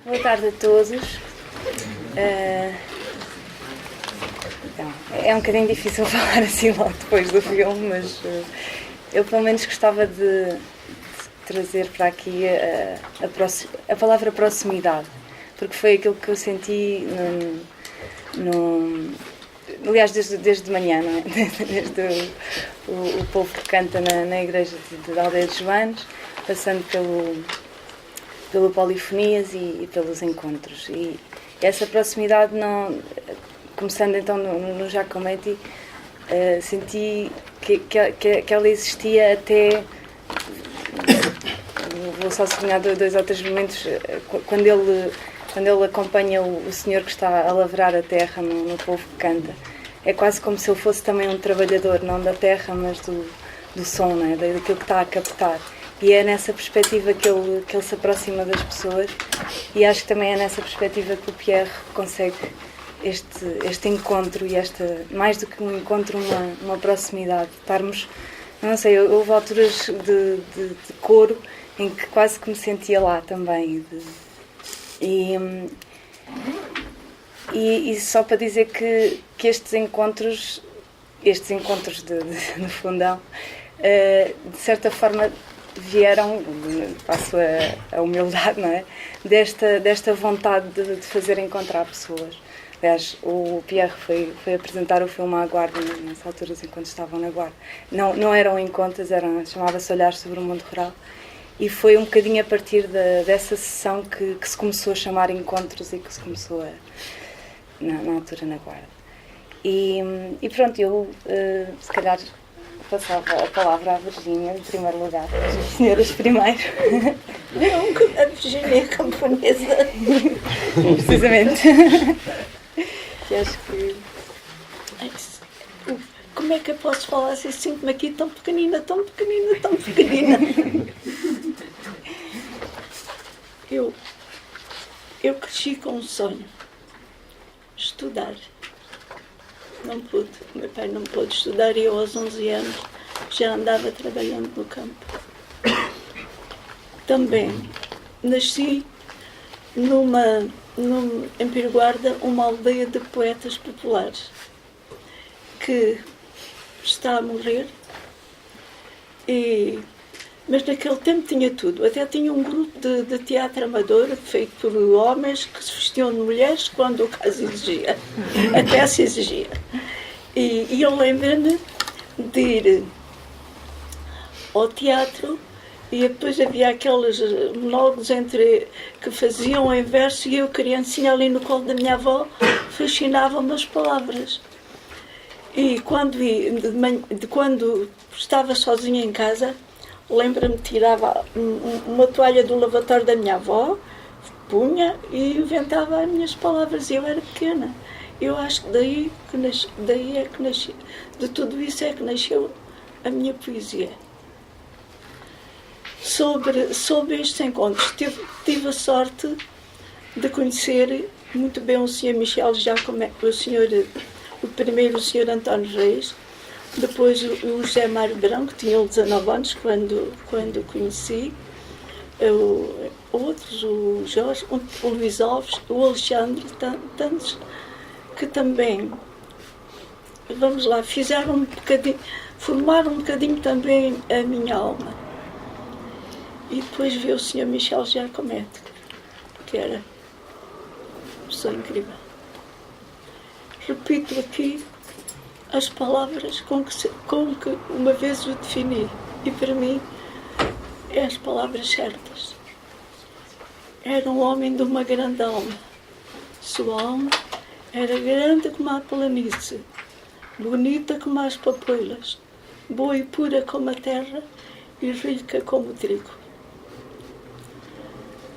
Boa tarde a todos. Então, é um bocadinho difícil falar assim logo depois do filme, mas eu pelo menos gostava de trazer para aqui a palavra proximidade, porque foi aquilo que eu senti aliás, desde de manhã, não é? Desde o povo que canta na igreja da Aldeia de Joanes, passando pelo Polifonias e pelos encontros. E essa proximidade, começando então no Giacometti, senti que ela existia até, vou só sublinhar dois ou três momentos, quando ele acompanha o senhor que está a lavrar a terra no povo que canta. É quase como se ele fosse também um trabalhador, não da terra, mas do som, não é? Daquilo que está a captar. E é nessa perspectiva que ele se aproxima das pessoas, e acho que também é nessa perspectiva que o Pierre consegue este encontro, e mais do que um encontro, uma proximidade. Estarmos, não sei, houve alturas de coro em que quase que me sentia lá também. E só para dizer que estes encontros no fundão, de certa forma vieram, passo a humildade, não é? Desta vontade de fazer encontrar pessoas. Aliás, o Pierre foi apresentar o filme à Guarda, nessas alturas, enquanto estavam na Guarda. Não eram encontros, chamava-se Olhar sobre o Mundo Rural. E foi um bocadinho a partir dessa sessão que se começou a chamar encontros e que se começou na altura na Guarda. E pronto, eu se calhar passava a palavra à Virgínia, em primeiro lugar. As senhoras primeiro. Não, a Virgínia é camponesa. Precisamente. Que acho que... Como é que eu posso falar assim? Sinto-me aqui tão pequenina, tão pequenina, tão pequenina. Eu cresci com um sonho. Estudar. Não pude. Meu pai não pôde estudar e eu aos 11 anos já andava trabalhando no campo. Também nasci em Piro Guarda, uma aldeia de poetas populares que está a morrer, mas naquele tempo tinha tudo. Até tinha um grupo de teatro amador feito por homens que se vestiam de mulheres quando o caso exigia. Até se exigia. E eu lembro-me de ir ao teatro e depois havia aqueles monólogos que faziam em verso e eu, criancinha, ali no colo da minha avó, fascinavam-me as palavras. E quando estava sozinha em casa, lembro-me que tirava uma toalha do lavatório da minha avó, punha e inventava as minhas palavras. Eu era pequena. Eu acho que daí é que nasceu, de tudo isso é que nasceu a minha poesia. Sobre estes encontros, tive a sorte de conhecer muito bem o Sr. Michel Giacometti, o primeiro o Sr. António Reis, depois o José Mário Branco, que tinha 19 anos quando o conheci, outros, o Jorge, o Luís Alves, o Alexandre, tantos que também, vamos lá, formaram um bocadinho também a minha alma. E depois veio o Sr. Michel Giacometti, que era uma pessoa incrível. Repito aqui as palavras com que uma vez o defini. E para mim, é as palavras certas. Era um homem de uma grande alma. Sua alma era grande como a planície, bonita como as papoilas, boa e pura como a terra e rica como o trigo.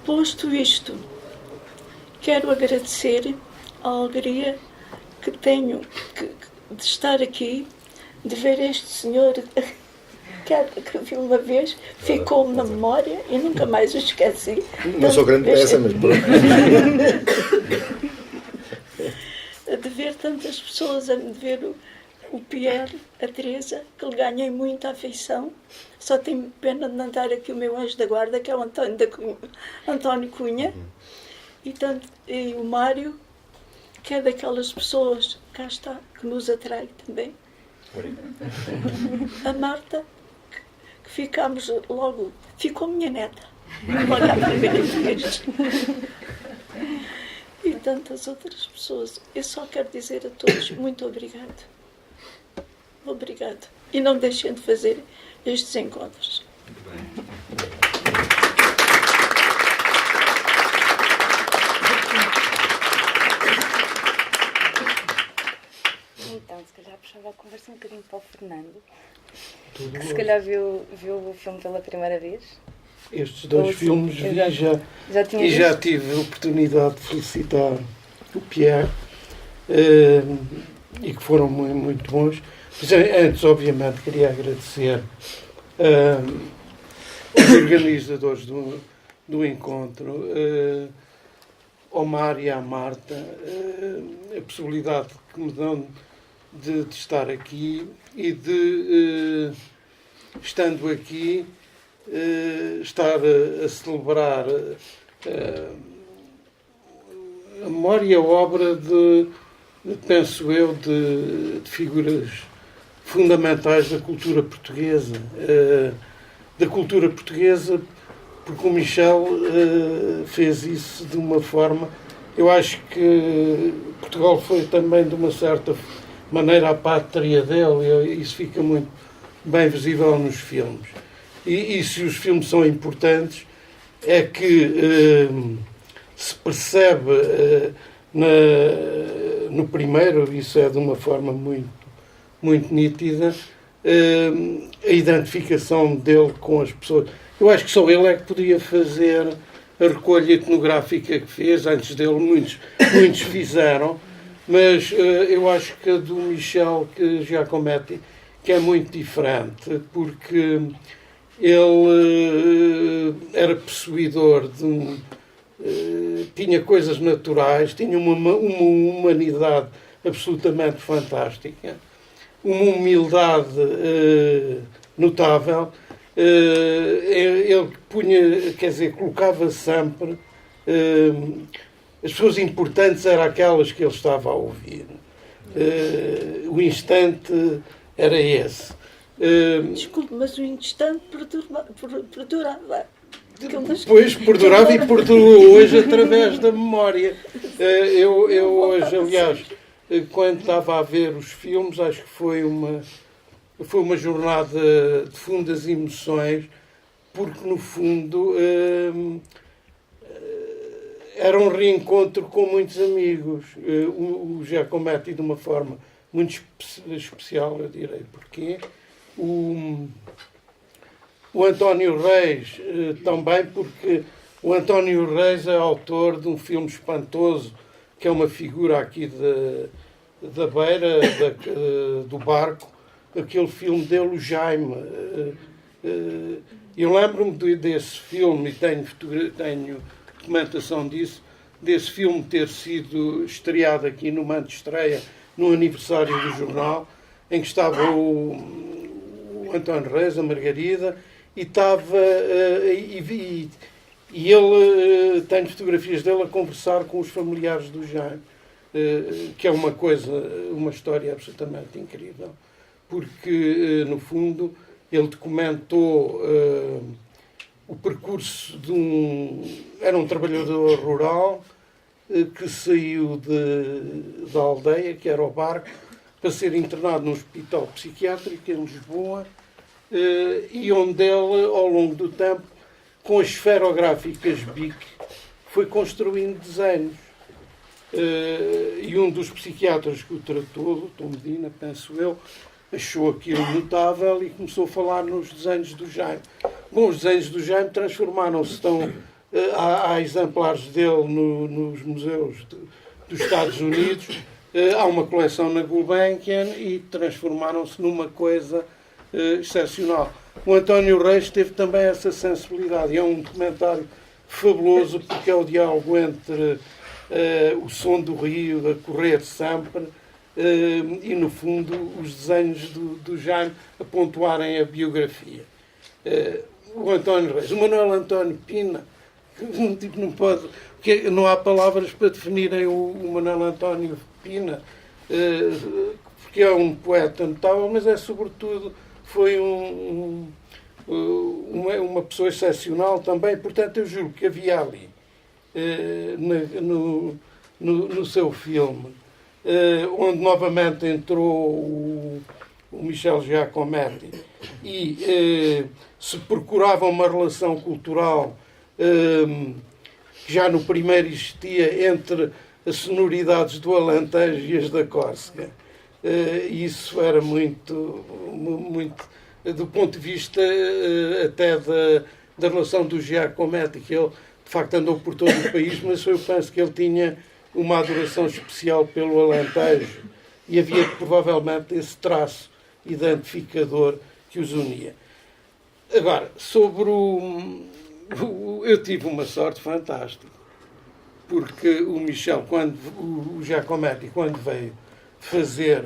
Posto isto, quero agradecer a alegria que tenho de estar aqui, de ver este senhor que vi uma vez, ficou-me na memória e nunca mais o esqueci. Não sou grande peça, mas de ver tantas pessoas, de ver o Pierre, a Teresa, que lhe ganhei muita afeição. Só tenho pena de não estar aqui o meu anjo da guarda, que é o António Cunha. E o Mário, que é daquelas pessoas, cá está, que nos atrai também. A Marta, que ficámos logo, ficou minha neta, olha a primeira vez. E tantas outras pessoas. Eu só quero dizer a todos muito obrigado. Obrigado. E não deixem de fazer estes encontros. Muito bem. Então, se calhar puxava a conversa um bocadinho para o Fernando, Tudo que se bom. calhar viu o filme pela primeira vez. Estes dois Ou filmes vi já tinha e visto? já tive a oportunidade de felicitar o Pierre e que foram muito bons. Mas antes, obviamente, queria agradecer aos organizadores do encontro, ao Mário e à Marta, a possibilidade que me dão de estar aqui e de, estando aqui, estar a celebrar a memória e a obra penso eu, de figuras fundamentais da cultura portuguesa. Porque o Michel fez isso de uma forma... Eu acho que Portugal foi também, de uma certa maneira, a pátria dele, e isso fica muito bem visível nos filmes. E se os filmes são importantes, é que se percebe no primeiro, isso é de uma forma muito nítida, a identificação dele com as pessoas. Eu acho que só ele é que podia fazer a recolha etnográfica que fez. Antes dele muitos fizeram, mas eu acho que a do Michel Giacometti que é muito diferente, porque ele era possuidor de tinha coisas naturais, tinha uma humanidade absolutamente fantástica, uma humildade notável. Ele punha, colocava sempre as pessoas importantes eram aquelas que ele estava a ouvir. O instante era esse. Desculpe, mas o instante perdurava. Pois, perdurava e perdurou hoje através da memória. Eu hoje, aliás, quando estava a ver os filmes, acho que foi uma jornada de fundas emoções, porque, no fundo, era um reencontro com muitos amigos. O Giacometti, de uma forma muito especial, eu direi porquê. O António Reis também, porque o António Reis é autor de um filme espantoso, que é uma figura aqui da beira do barco, aquele filme dele, o Jaime. Eu lembro-me desse filme, e tenho documentação disso, desse filme ter sido estreado aqui no Manto de Estreia, no aniversário do jornal, em que estava o António Reis, a Margarida, e estava e ele tem fotografias dele a conversar com os familiares do Jaime, que é uma história absolutamente incrível, porque no fundo ele documentou o percurso era um trabalhador rural que saiu da aldeia, que era o barco, para ser internado num hospital psiquiátrico em Lisboa, e onde ele, ao longo do tempo, com as esferográficas BIC, foi construindo desenhos. E um dos psiquiatras que o tratou, o Tom Medina, penso eu, achou aquilo notável e começou a falar nos desenhos do Jaime. Bom, os desenhos do Jaime transformaram-se, há exemplares dele nos museus dos Estados Unidos, há uma coleção na Gulbenkian e transformaram-se numa coisa excepcional. O António Reis teve também essa sensibilidade. É um documentário fabuloso, porque é o diálogo entre o som do rio a correr sempre e, no fundo, os desenhos do Jaime a pontuarem a biografia. O António Reis. O Manuel António Pina, não pode que não há palavras para definirem o Manuel António Pina, porque é um poeta notável, mas é sobretudo, foi uma pessoa excepcional também. Portanto, eu julgo que havia ali, no seu filme, onde novamente entrou o Michel Giacometti, e se procurava uma relação cultural que já no primeiro existia entre as sonoridades do Alentejo e as da Córsega. Isso era muito, do ponto de vista até da relação do Giacometti, que ele de facto andou por todo o país, mas eu penso que ele tinha uma adoração especial pelo Alentejo, e havia provavelmente esse traço identificador que os unia. Agora, sobre eu tive uma sorte fantástica, porque o Michel, o Giacometti, quando veio fazer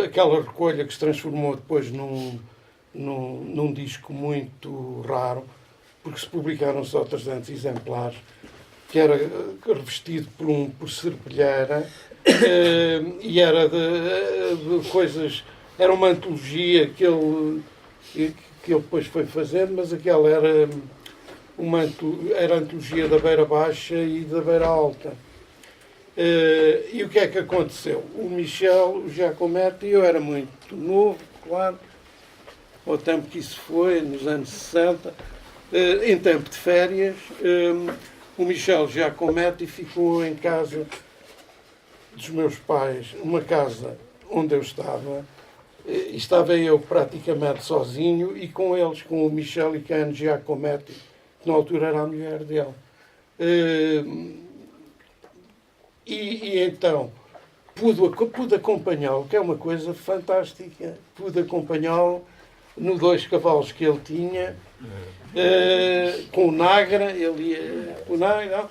aquela recolha que se transformou depois num disco muito raro, porque se publicaram só 300 exemplares, que era revestido por serpilheira, e era de coisas, era uma antologia que ele depois foi fazendo, mas aquela era a antologia da Beira Baixa e da Beira Alta. E o que é que aconteceu? O Michel, o Giacometti, eu era muito novo, claro, ao tempo que isso foi, nos anos 60, em tempo de férias, o Michel Giacometti ficou em casa dos meus pais, uma casa onde eu estava, e estava eu praticamente sozinho, e com eles, com o Michel e Ken Giacometti, que na altura era a mulher dele. E então pude acompanhá-lo, que é uma coisa fantástica, pude acompanhá-lo no 2 cavalos que ele tinha, com o Nagra, ele ia com o Nagra,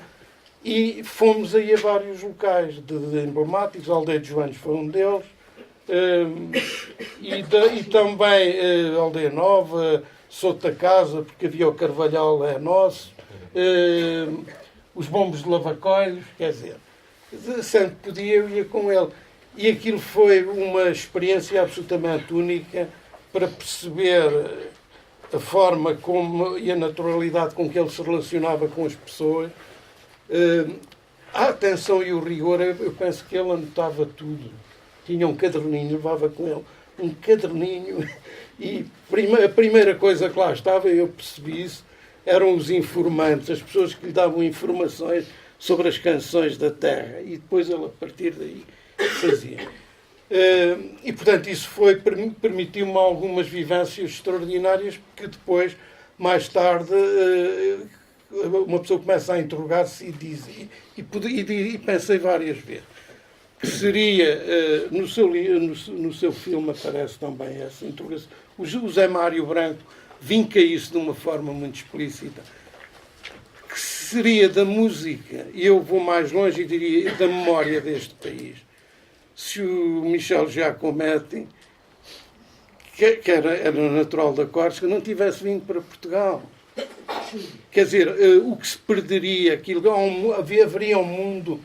e fomos aí a vários locais de emblemáticos, a Aldeia de Joanes foi um deles, e também a Aldeia Nova, Souto da Casa, porque havia o Carvalhal, é nosso, os Bombos de Lavacoilhos, quer dizer, sempre podia, eu ia com ele. E aquilo foi uma experiência absolutamente única para perceber a forma como, e a naturalidade com que ele se relacionava com as pessoas. A atenção e o rigor, eu penso que ele anotava tudo. Tinha um caderninho, levava com ele um caderninho, e a primeira coisa que lá estava, eu percebi isso, eram os informantes, as pessoas que lhe davam informações sobre as canções da terra, e depois ele, a partir daí, fazia. E, portanto, isso permitiu-me algumas vivências extraordinárias, que depois, mais tarde, uma pessoa começa a interrogar-se e diz, e pensei várias vezes, que seria, no seu filme aparece também essa interrogação. O José Mário Branco vinca isso de uma forma muito explícita, que seria da música, e eu vou mais longe e diria da memória deste país, se o Michel Giacometti, que era natural da Córsega, não tivesse vindo para Portugal. Quer dizer, o que se perderia, haveria um mundo,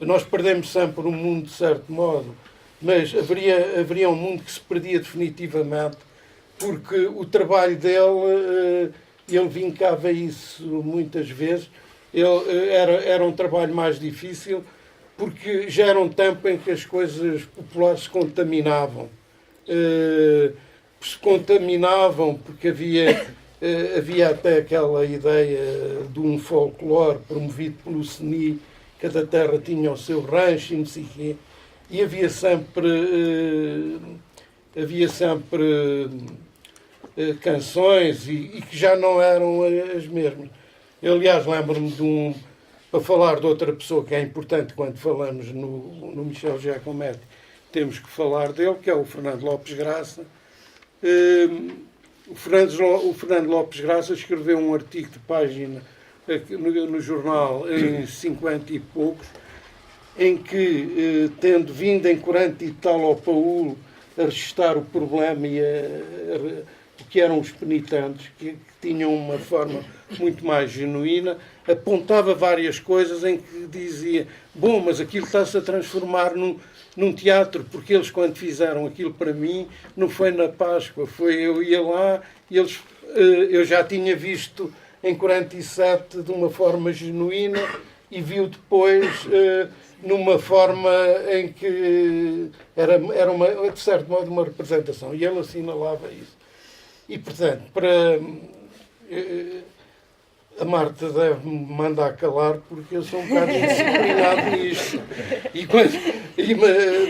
nós perdemos sempre o mundo de certo modo, mas haveria um mundo que se perdia definitivamente, porque o trabalho dele, ele vincava isso muitas vezes, era um trabalho mais difícil, porque já era um tempo em que as coisas populares se contaminavam. Porque havia até aquela ideia de um folclore promovido pelo CNI, cada terra tinha o seu rancho e não sei o quê, e havia sempre canções e que já não eram as mesmas. Eu, aliás, lembro-me para falar de outra pessoa que é importante quando falamos no Michel Giacometti, temos que falar dele, que é o Fernando Lopes Graça. O Fernando Lopes Graça escreveu um artigo de página no jornal em 50 e poucos, em que, tendo vindo em 40 e tal ao Paulo a registar o problema e o que eram os penitentes, que tinham uma forma muito mais genuína, apontava várias coisas em que dizia: bom, mas aquilo está-se a transformar num teatro, porque eles, quando fizeram aquilo para mim, não foi na Páscoa, foi eu ia lá e eles, eu já tinha visto em 47 de uma forma genuína e viu depois numa forma em que era de certo modo uma representação, e ele assinalava isso. E, portanto, a Marta deve-me mandar calar, porque eu sou um bocado indisciplinado nisto.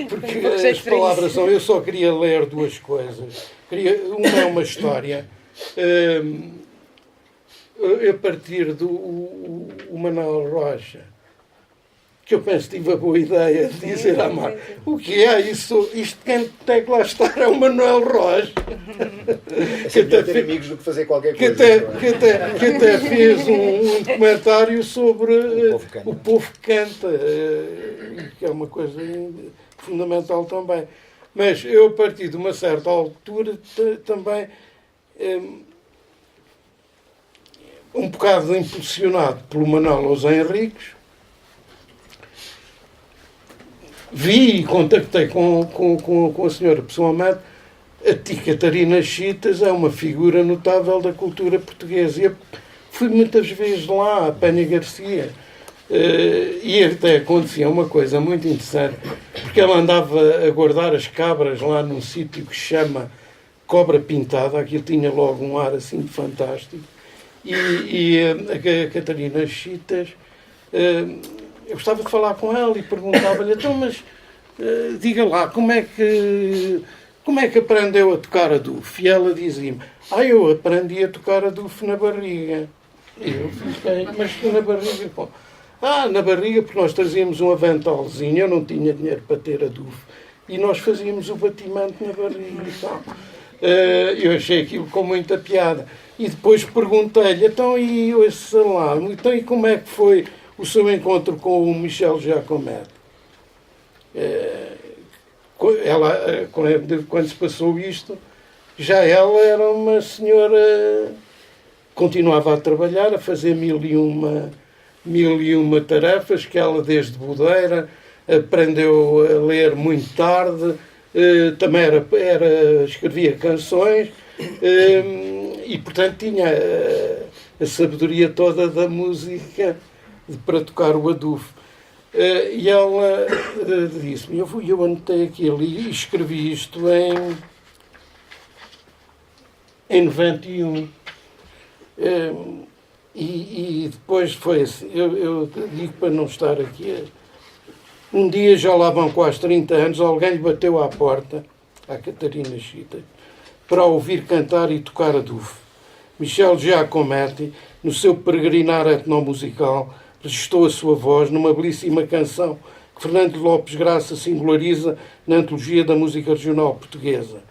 Porque as palavras são... Eu só queria ler duas coisas. Uma é uma história. A partir do Manuel Rocha, que eu penso que tive a boa ideia de dizer à Marta: o que é isso? Isto quem tem que lá estar é o Manuel Rocha. Que até ter amigos do que fazer qualquer coisa. Que até fez um documentário sobre o povo que canta, que é uma coisa fundamental também. Mas eu, a partir de uma certa altura, também, um bocado impulsionado pelo Manuel José Henriques, vi e contactei com a senhora pessoalmente. A tia Catarina Chitas é uma figura notável da cultura portuguesa. Eu fui muitas vezes lá, a Penha Garcia, e até acontecia uma coisa muito interessante, porque ela andava a guardar as cabras lá num sítio que se chama Cobra Pintada. Aquilo tinha logo um ar assim fantástico. E a Catarina Chitas, eu gostava de falar com ela e perguntava-lhe: então, mas diga lá, como é que aprendeu a tocar a duf? E ela dizia-me: eu aprendi a tocar a duf na barriga. E eu fiquei: mas na barriga? Pô, na barriga, porque nós trazíamos um aventalzinho, eu não tinha dinheiro para ter a duf, e nós fazíamos o batimento na barriga e tal. Eu achei aquilo com muita piada. E depois perguntei-lhe: então, e esse salário? Então, e como é que foi o seu encontro com o Michel Giacometti? Ela, quando se passou isto, já ela era uma senhora, continuava a trabalhar, a fazer mil e uma tarefas, que ela desde bodeira aprendeu a ler muito tarde, também escrevia canções, e portanto tinha a sabedoria toda da música para tocar o adufo. E ela disse-me: eu anotei aquilo e escrevi isto em 91. E depois foi assim, eu digo para não estar aqui. Um dia, já lá vão quase 30 anos, alguém lhe bateu à porta, à Catarina Chita, para ouvir cantar e tocar adufo. Michel Giacometti, no seu peregrinar etnomusical, registou a sua voz numa belíssima canção que Fernando Lopes Graça singulariza na antologia da música regional portuguesa.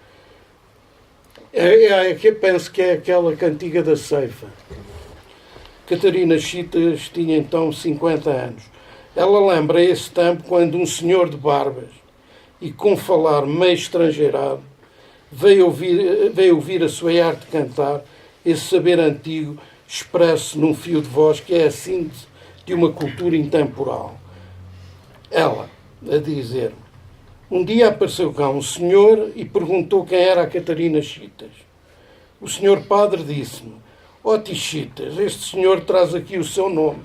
Eu penso que é aquela cantiga da ceifa. Catarina Chitas tinha então 50 anos. Ela lembra esse tempo quando um senhor de barbas e com falar meio estrangeirado veio ouvir a sua arte cantar, esse saber antigo expresso num fio de voz que é a síntese de uma cultura intemporal. Ela, a dizer: um dia apareceu cá um senhor e perguntou quem era a Catarina Chitas. O senhor padre disse-me: Chitas, este senhor traz aqui o seu nome.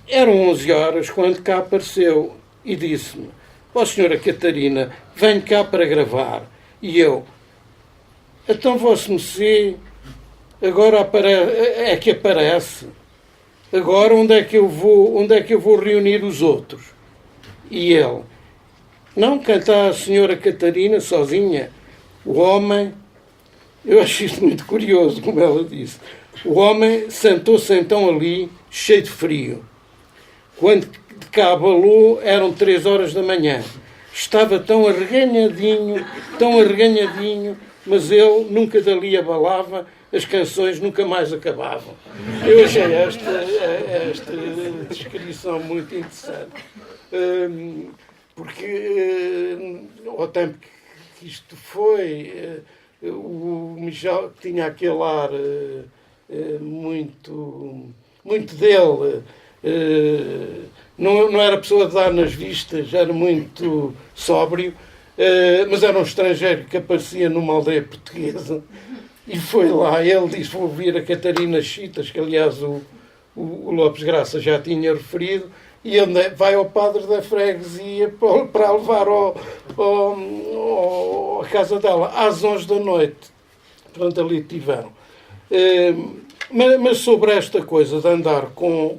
Eram 11 horas quando cá apareceu e disse-me: senhora Catarina, venho cá para gravar. E eu: então vosso Messê agora é que aparece. Agora onde é que eu vou reunir os outros? E ele: não, canta a senhora Catarina sozinha. O homem, eu acho isto muito curioso, como ela disse. O homem sentou-se então ali, cheio de frio. Quando de cá abalou, eram 3 horas da manhã. Estava tão arreganhadinho, mas ele nunca dali abalava, as canções nunca mais acabavam. Eu achei esta descrição muito interessante. Porque ao tempo que isto foi, o Michel tinha aquele ar muito dele. Não era pessoa de dar nas vistas, era muito sóbrio, mas era um estrangeiro que aparecia numa aldeia portuguesa e foi lá. Ele disse: vou ouvir a Catarina Chitas, que aliás o Lopes Graça já tinha referido, e ele vai ao padre da freguesia para a levar à casa dela às 11 da noite. Portanto, ali tiveram. Mas sobre esta coisa de andar com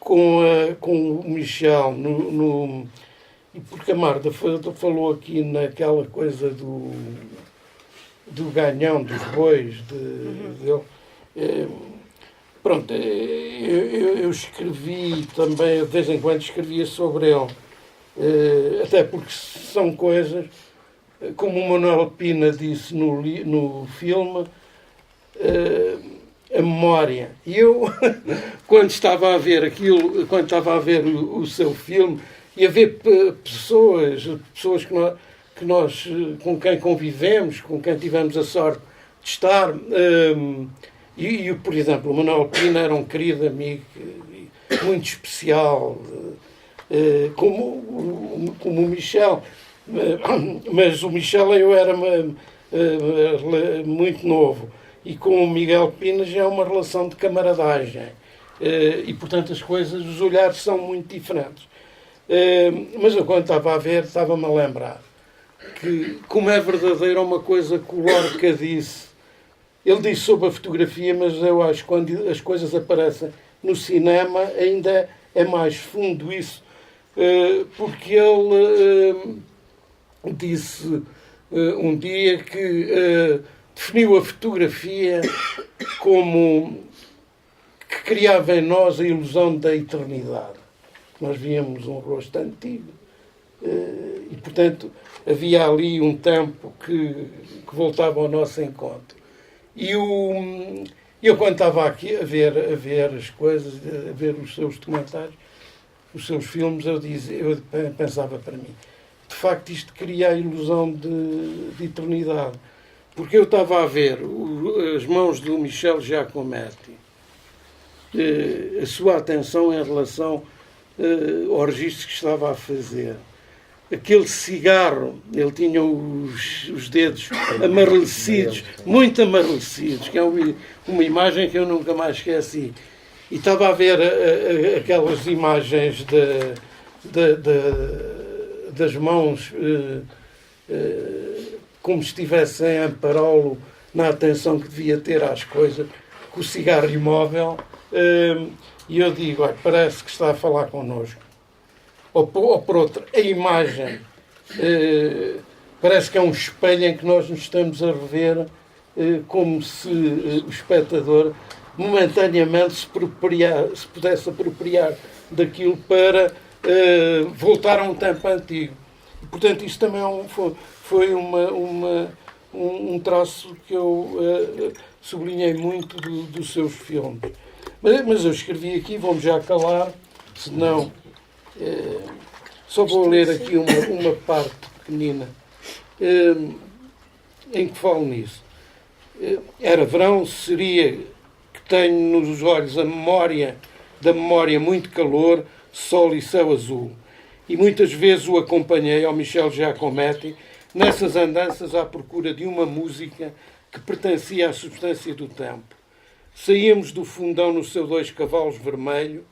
o Michel, e porque a Marta falou aqui naquela coisa do ganhão, dos bois, dele. Pronto, eu escrevi também, de vez em quando escrevia sobre ele, até porque são coisas, como o Manuel Pina disse no filme, a memória. E eu, quando estava a ver aquilo, quando estava a ver o seu filme, e a ver pessoas que nós com quem convivemos, com quem tivemos a sorte de estar, e por exemplo, o Manuel Pina era um querido amigo, muito especial, como o Michel, mas o Michel eu era muito novo, e com o Miguel Pina já é uma relação de camaradagem, e portanto as coisas, os olhares são muito diferentes. Mas eu, quando estava a ver, estava-me a lembrar que, como é verdadeira uma coisa que o Lorca disse. Ele disse sobre a fotografia, mas eu acho que quando as coisas aparecem no cinema ainda é mais fundo isso, porque ele disse um dia que definiu a fotografia como que criava em nós a ilusão da eternidade. Nós víamos um rosto antigo e, portanto, havia ali um tempo que voltava ao nosso encontro. E eu, quando estava aqui a ver as coisas, a ver os seus documentários, os seus filmes, eu pensava para mim, de facto isto cria a ilusão de eternidade. Porque eu estava a ver as mãos do Michel Giacometti, a sua atenção em relação ao registro que estava a fazer. Aquele cigarro, ele tinha os dedos amarelecidos, muito amarelecidos, que é uma imagem que eu nunca mais esqueci. E estava a ver aquelas imagens das mãos como se estivessem a ampará-lo na atenção que devia ter às coisas, com o cigarro imóvel, e eu digo: olha, parece que está a falar connosco. Ou por outra, a imagem parece que é um espelho em que nós nos estamos a rever, como se o espectador momentaneamente se pudesse apropriar daquilo para voltar a um tempo antigo. E, portanto, isso também foi um traço que eu sublinhei muito dos seus filmes. Mas eu escrevi aqui, vamos já calar, senão... só vou ler aqui uma parte pequenina em que falo nisso. Era verão, seria que tenho nos olhos a memória da memória muito calor, sol e céu azul. E muitas vezes o acompanhei ao Michel Giacometti nessas andanças à procura de uma música que pertencia à substância do tempo. Saíamos do fundão no seu 2 cavalos vermelho,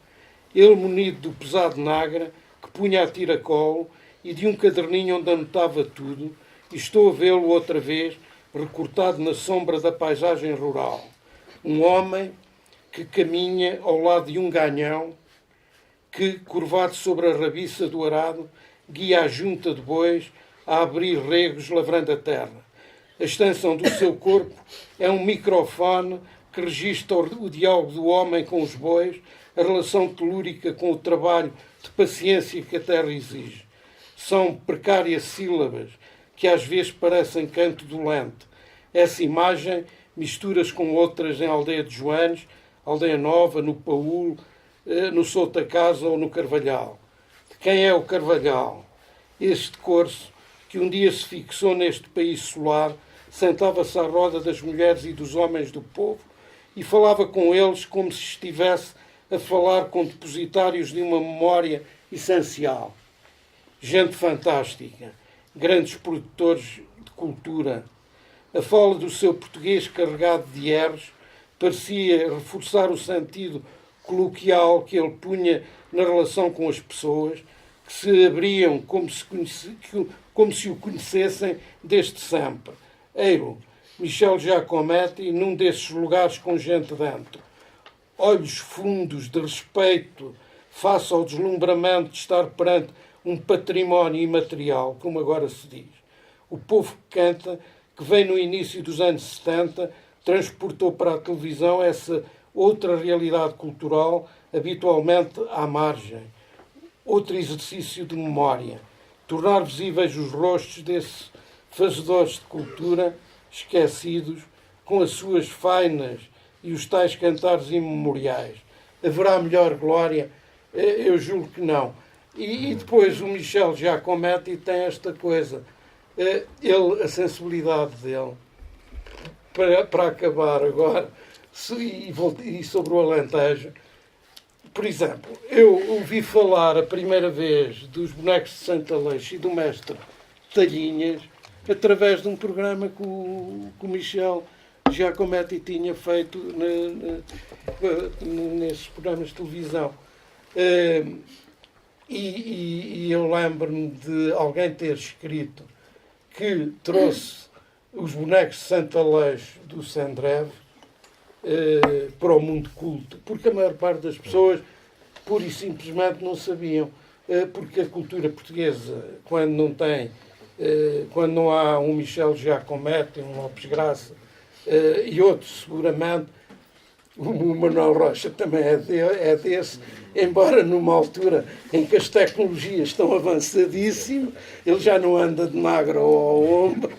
ele munido do pesado Nagra, que punha a tiracolo, e de um caderninho onde anotava tudo, e estou a vê-lo outra vez, recortado na sombra da paisagem rural. Um homem que caminha ao lado de um ganhão, que, curvado sobre a rabiça do arado, guia a junta de bois a abrir regos lavrando a terra. A extensão do seu corpo é um microfone que registra o diálogo do homem com os bois, a relação telúrica com o trabalho de paciência que a terra exige. São precárias sílabas que às vezes parecem canto dolente. Essa imagem misturas com outras em Aldeia de Joanes, Aldeia Nova, no Paúl, no Souta Casa ou no Carvalhal. De quem é o Carvalhal? Este corso que um dia se fixou neste país solar, sentava-se à roda das mulheres e dos homens do povo e falava com eles como se estivesse a falar com depositários de uma memória essencial. Gente fantástica, grandes produtores de cultura. A fala do seu português carregado de R's parecia reforçar o sentido coloquial que ele punha na relação com as pessoas, que se abriam como se o conhecessem desde sempre. Eiro, Michel Giacometti, num desses lugares com gente dentro. Olhos fundos de respeito face ao deslumbramento de estar perante um património imaterial, como agora se diz. O povo que canta, que veio no início dos anos 70, transportou para a televisão essa outra realidade cultural, habitualmente à margem. Outro exercício de memória. Tornar visíveis os rostos desses fazedores de cultura, esquecidos, com as suas fainas e os tais cantares imemoriais. Haverá melhor glória? Eu julgo que não. E depois o Michel Giacometti tem esta coisa. A sensibilidade dele, para acabar agora, e sobre o Alentejo, por exemplo, eu ouvi falar a primeira vez dos bonecos de Santa Leixo e do mestre Talhinhas através de um programa que o Michel Giacometti tinha feito nesses programas de televisão. E eu lembro-me de alguém ter escrito que trouxe os bonecos de Santa Leixo do Sendreve para o mundo culto, porque a maior parte das pessoas pura e simplesmente não sabiam, porque a cultura portuguesa, quando não há um Michel Giacometti, um Lopes Graça e outros seguramente, o Manuel Rocha também é desse, embora numa altura em que as tecnologias estão avançadíssimas, ele já não anda de magro ao ombro.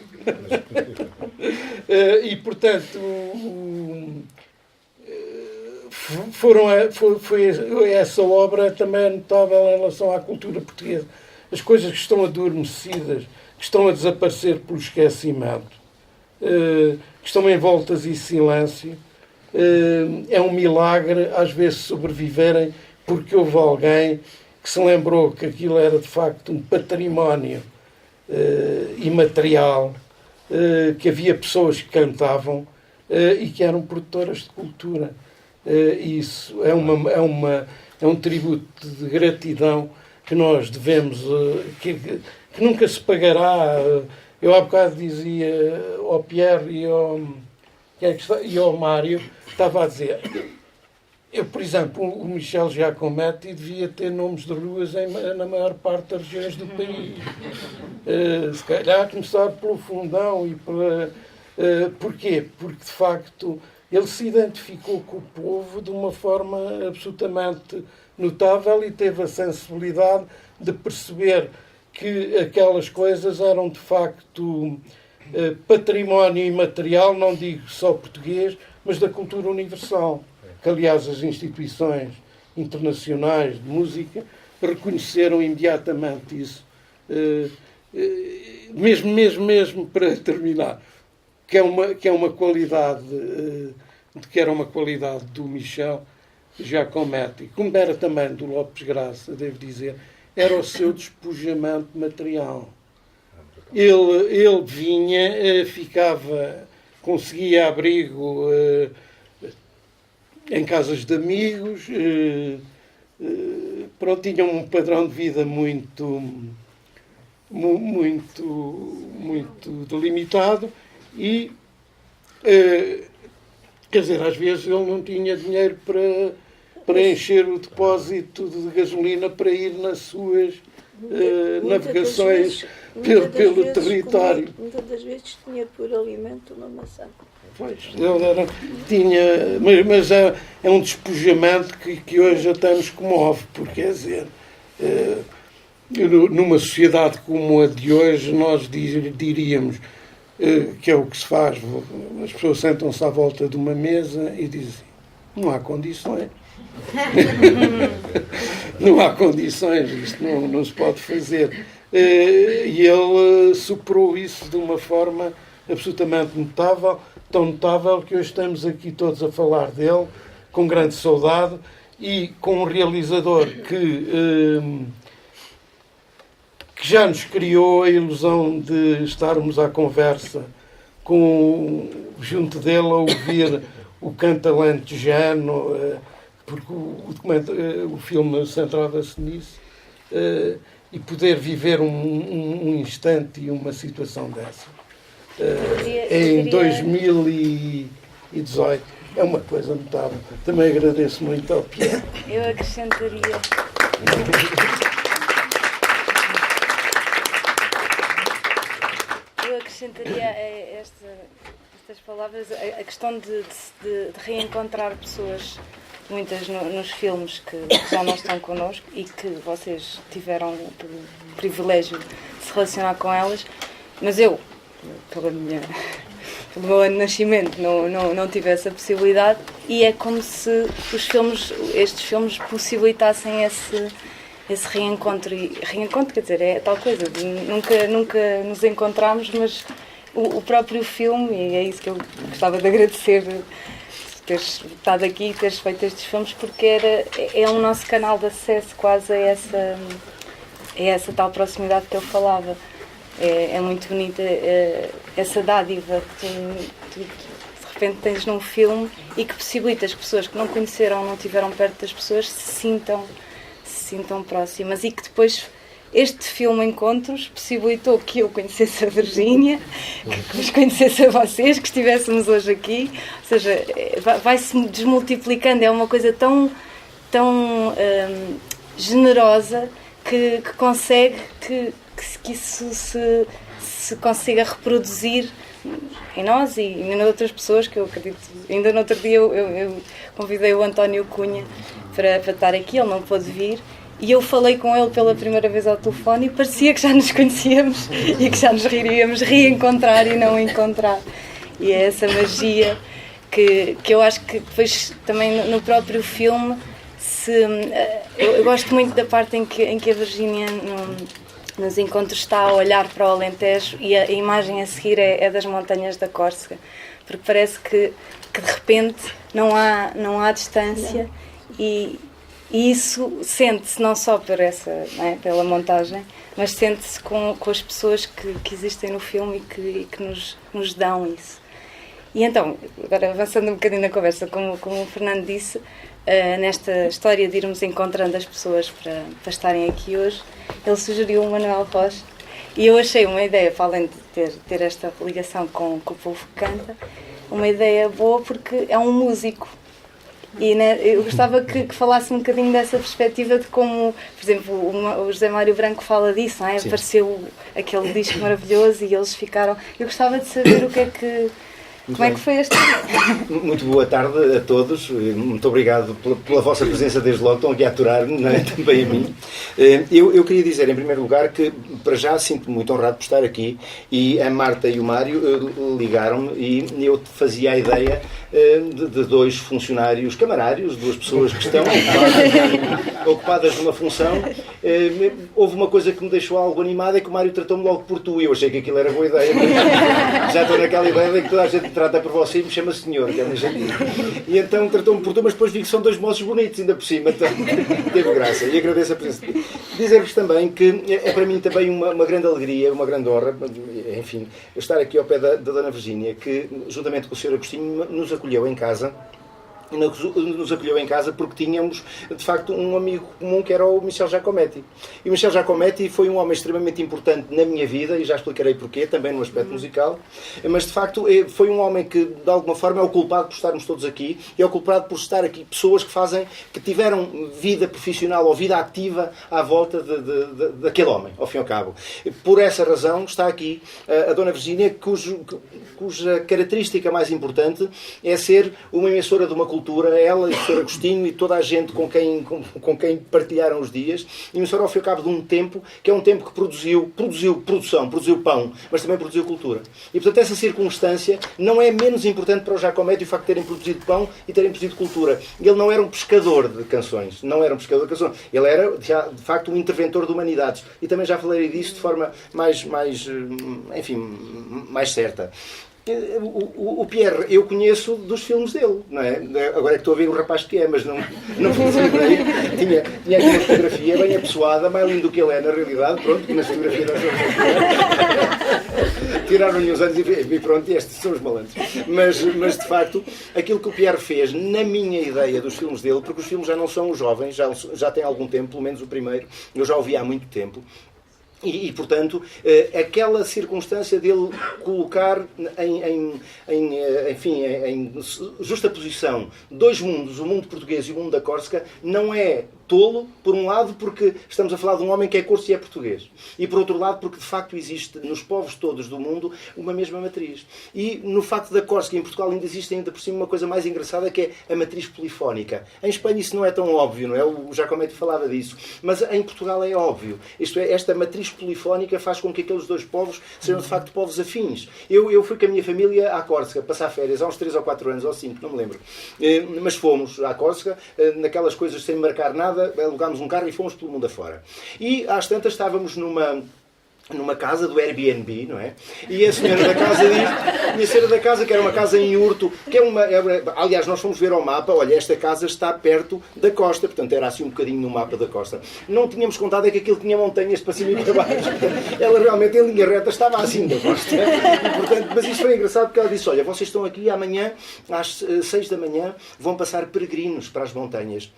E, portanto, foi essa obra também notável em relação à cultura portuguesa. As coisas que estão adormecidas, que estão a desaparecer pelo esquecimento, que estão envoltas em silêncio, é um milagre às vezes sobreviverem porque houve alguém que se lembrou que aquilo era de facto um património imaterial, que havia pessoas que cantavam e que eram produtoras de cultura. Isso é um tributo de gratidão que nós devemos, que nunca se pagará. Eu há bocado dizia ao Pierre e ao Mário, estava a dizer, eu, por exemplo, o Michel Giacometti devia ter nomes de ruas na maior parte das regiões do país. Se calhar começar pelo Fundão e porquê? Porque, de facto, ele se identificou com o povo de uma forma absolutamente notável e teve a sensibilidade de perceber que aquelas coisas eram, de facto, património imaterial, não digo só português, mas da cultura universal. Que, aliás, as instituições internacionais de música reconheceram imediatamente isso. Mesmo para terminar, que é uma qualidade, que era uma qualidade do Michel Giacometti, como era também do Lopes Graça, devo dizer, era o seu despojamento material. Ele vinha, conseguia abrigo em casas de amigos, tinha um padrão de vida muito delimitado e, quer dizer, às vezes ele não tinha dinheiro para encher o depósito de gasolina para ir nas suas navegações pelo território. Muitas das vezes tinha por alimento uma maçã. Pois, tinha, mas é um despojamento que hoje até nos comove, porque, quer dizer, numa sociedade como a de hoje, nós diríamos que é o que se faz, as pessoas sentam-se à volta de uma mesa e dizem, não há condições. Não há condições, isto não se pode fazer. e ele superou isso de uma forma absolutamente notável, tão notável que hoje estamos aqui todos a falar dele, com grande saudade, e com um realizador que já nos criou a ilusão de estarmos à conversa junto dele a ouvir o canto alentejano, porque o filme centrava-se nisso, e poder viver um instante e uma situação dessa. Em 2018 é uma coisa notável. Também agradeço muito ao Pierre. Eu acrescentaria a estas palavras a questão de reencontrar pessoas, muitas nos filmes que já não estão connosco e que vocês tiveram o privilégio de se relacionar com elas, mas eu, pelo meu ano de nascimento, não tive essa possibilidade, e é como se estes filmes possibilitassem esse reencontro. E reencontro, quer dizer, é tal coisa, nunca nos encontramos, mas o próprio filme, e é isso que eu gostava de agradecer, teres estado aqui e teres feito estes filmes, porque é o nosso canal de acesso quase a essa tal proximidade que eu falava. É muito bonita essa dádiva que tu de repente tens num filme e que possibilita as pessoas que não conheceram, não estiveram perto das pessoas, se sintam próximas, e que depois este filme Encontros possibilitou que eu conhecesse a Virgínia, que vos conhecesse a vocês, que estivéssemos hoje aqui. Ou seja, vai-se desmultiplicando, é uma coisa tão generosa que consegue que isso se consiga reproduzir em nós e em outras pessoas, que eu acredito. Ainda no outro dia eu convidei o António Cunha para estar aqui, ele não pôde vir, e eu falei com ele pela primeira vez ao telefone e parecia que já nos conhecíamos e que já nos iríamos reencontrar e não encontrar. E é essa magia que eu acho que depois também no próprio filme eu gosto muito da parte em que a Virgínia nos encontros está a olhar para o Alentejo, e a imagem a seguir é das montanhas da Córsega, porque parece que de repente não há distância, e isso sente-se não só pela montagem, mas sente-se com as pessoas que existem no filme e que nos dão isso. E então, agora avançando um bocadinho na conversa, como o Fernando disse, nesta história de irmos encontrando as pessoas para estarem aqui hoje, ele sugeriu o Manuel Rocha, e eu achei uma ideia, para além de ter esta ligação com o povo que canta, uma ideia boa, porque é um músico. E eu gostava que falasse um bocadinho dessa perspectiva de como, por exemplo, o José Mário Branco fala disso, não é? Apareceu aquele disco maravilhoso e eles ficaram... Eu gostava de saber como é que foi este? Muito boa tarde a todos. Muito obrigado pela vossa presença desde logo. Estão aqui a aturar-me, não é? Também a mim. Eu queria dizer, em primeiro lugar, que para já sinto-me muito honrado por estar aqui, e a Marta e o Mário ligaram-me e eu fazia a ideia de dois funcionários camarários, duas pessoas que estão ocupadas numa função. Houve uma coisa que me deixou algo animado, é que o Mário tratou-me logo por tu, e eu achei que aquilo era boa ideia. Já estou naquela ideia de que toda a gente trata por você e me chama senhor, que é uma gentil. E então tratou-me por tu, mas depois vi que são dois moços bonitos ainda por cima, então teve graça, e agradeço a presença. Dizer-vos também que é para mim também uma grande alegria, uma grande honra, enfim, estar aqui ao pé da Dona Virgínia, que juntamente com o Sr. Agostinho nos acolheu em casa. Nos acolheu em casa porque tínhamos, de facto, um amigo comum que era o Michel Giacometti. E o Michel Giacometti foi um homem extremamente importante na minha vida, e já explicarei porquê, também no aspecto musical, mas de facto foi um homem que, de alguma forma, é o culpado por estarmos todos aqui, e é o culpado por estar aqui pessoas que tiveram vida profissional ou vida ativa à volta daquele homem, ao fim e ao cabo. Por essa razão está aqui a Dona Virgínia, cuja característica mais importante é ser uma emissora de uma cultura cultura, ela e o Sr. Agostinho e toda a gente com quem partilharam os dias, e o Sr. ao cabo de um tempo que é um tempo que produziu produção, produziu pão, mas também produziu cultura. E, portanto, essa circunstância não é menos importante para o Giacometti o facto de terem produzido pão e terem produzido cultura. Ele não era um pescador de canções, ele era, de facto, um interventor de humanidades. E também já falei disso de forma mais certa. O Pierre, eu conheço dos filmes dele, não é? Agora é que estou a ver o rapaz que é, mas não fotografei. Tinha aqui uma fotografia bem apessoada, mais lindo do que ele é, na realidade. Pronto, que na fotografia nós vamos tiraram-lhe uns anos e pronto, e estes são os malandros. Mas, de facto, aquilo que o Pierre fez, na minha ideia dos filmes dele, porque os filmes já não são jovens, já têm algum tempo, pelo menos o primeiro, eu já o vi há muito tempo. E, portanto, aquela circunstância dele colocar em justaposição dois mundos, o mundo português e o mundo da Córsega, não é tolo, por um lado, porque estamos a falar de um homem que é corso e é português. E, por outro lado, porque, de facto, existe nos povos todos do mundo uma mesma matriz. E, no facto da Córsega, em Portugal, ainda existe, ainda por cima, uma coisa mais engraçada, que é a matriz polifónica. Em Espanha isso não é tão óbvio, não é? O Giacometti falava disso. Mas em Portugal é óbvio. Isto é, esta matriz polifónica faz com que aqueles dois povos sejam, de facto, povos afins. Eu fui com a minha família à Córsega, passar férias, há uns 3 ou 4 anos, ou 5, não me lembro. Mas fomos à Córsega, naquelas coisas sem marcar nada, alugámos um carro e fomos pelo mundo afora. E às tantas estávamos numa casa do Airbnb, não é? E a senhora da casa que era uma casa em Urto, que aliás, nós fomos ver ao mapa, olha, esta casa está perto da costa, portanto era assim um bocadinho no mapa da costa. Não tínhamos contado é que aquilo tinha montanhas para cima e para baixo. Portanto, ela realmente, em linha reta, estava assim da costa. E, portanto, mas isso foi engraçado porque ela disse, olha, vocês estão aqui amanhã, às 6 da manhã, vão passar peregrinos para as montanhas.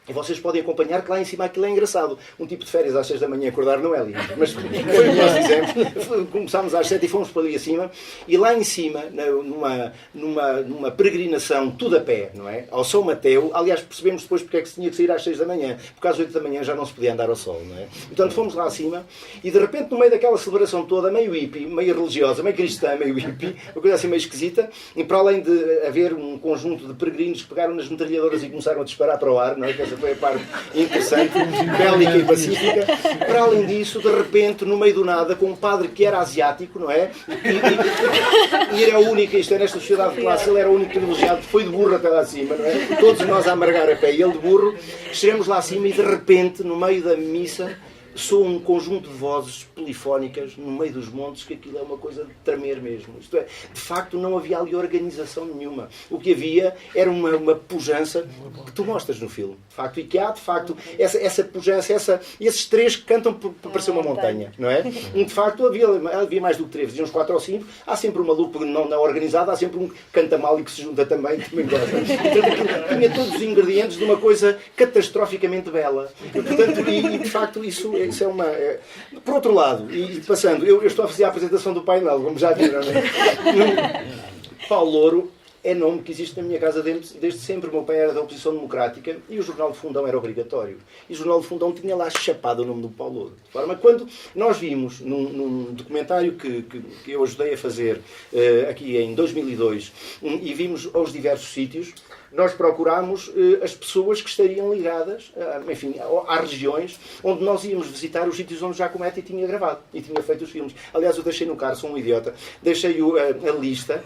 E vocês podem acompanhar que lá em cima aquilo é engraçado. Um tipo de férias às 6 da manhã acordar não é lindo. Mas foi o que nós fizemos. Começámos às 7 e fomos para ali acima. E lá em cima, numa peregrinação, tudo a pé, não é? Ao São Mateu. Aliás, percebemos depois porque é que se tinha que sair às 6 da manhã. Porque às 8 da manhã já não se podia andar ao sol, não é? Portanto, fomos lá acima. E de repente, no meio daquela celebração toda, meio hippie, meio religiosa, meio cristã, meio hippie, uma coisa assim meio esquisita, e para além de haver um conjunto de peregrinos que pegaram nas metralhadoras e começaram a disparar para o ar, não é? Foi a parte interessante, bélica e pacífica. Para além disso, de repente, no meio do nada, com um padre que era asiático, não é? E era o único, isto é, nesta sociedade de classe, ele era o único privilegiado, foi de burro até lá acima, não é? Todos nós a amargar a pé e ele de burro. Chegamos lá acima e, de repente, no meio da missa, soa um conjunto de vozes polifónicas no meio dos montes, que aquilo é uma coisa de tremer mesmo. Isto é, de facto, não havia ali organização nenhuma. O que havia era uma pujança que tu mostras no filme. De facto, e que há, de facto, essa pujança, esses três que cantam para parecer uma montanha, não é? De facto, havia mais do que 3, uns 4 ou 5. Há sempre uma lupa não organizada, há sempre um que canta mal e que se junta também gosta. Portanto, tinha todos os ingredientes de uma coisa catastroficamente bela. E, portanto, de facto, isso é uma... Por outro lado, e passando, eu estou a fazer a apresentação do painel, como já viram, não é? Paulo Louro é nome que existe na minha casa desde sempre. O meu pai era da oposição democrática e o Jornal de Fundão era obrigatório. E o Jornal de Fundão tinha lá chapado o nome do Paulo Louro. De forma que quando nós vimos num documentário que eu ajudei a fazer aqui em 2002 e vimos aos diversos sítios, nós procurámos as pessoas que estariam ligadas, enfim, às regiões onde nós íamos visitar os sítios onde Giacometti tinha gravado e tinha feito os filmes. Aliás, eu deixei no carro, sou um idiota, deixei a lista,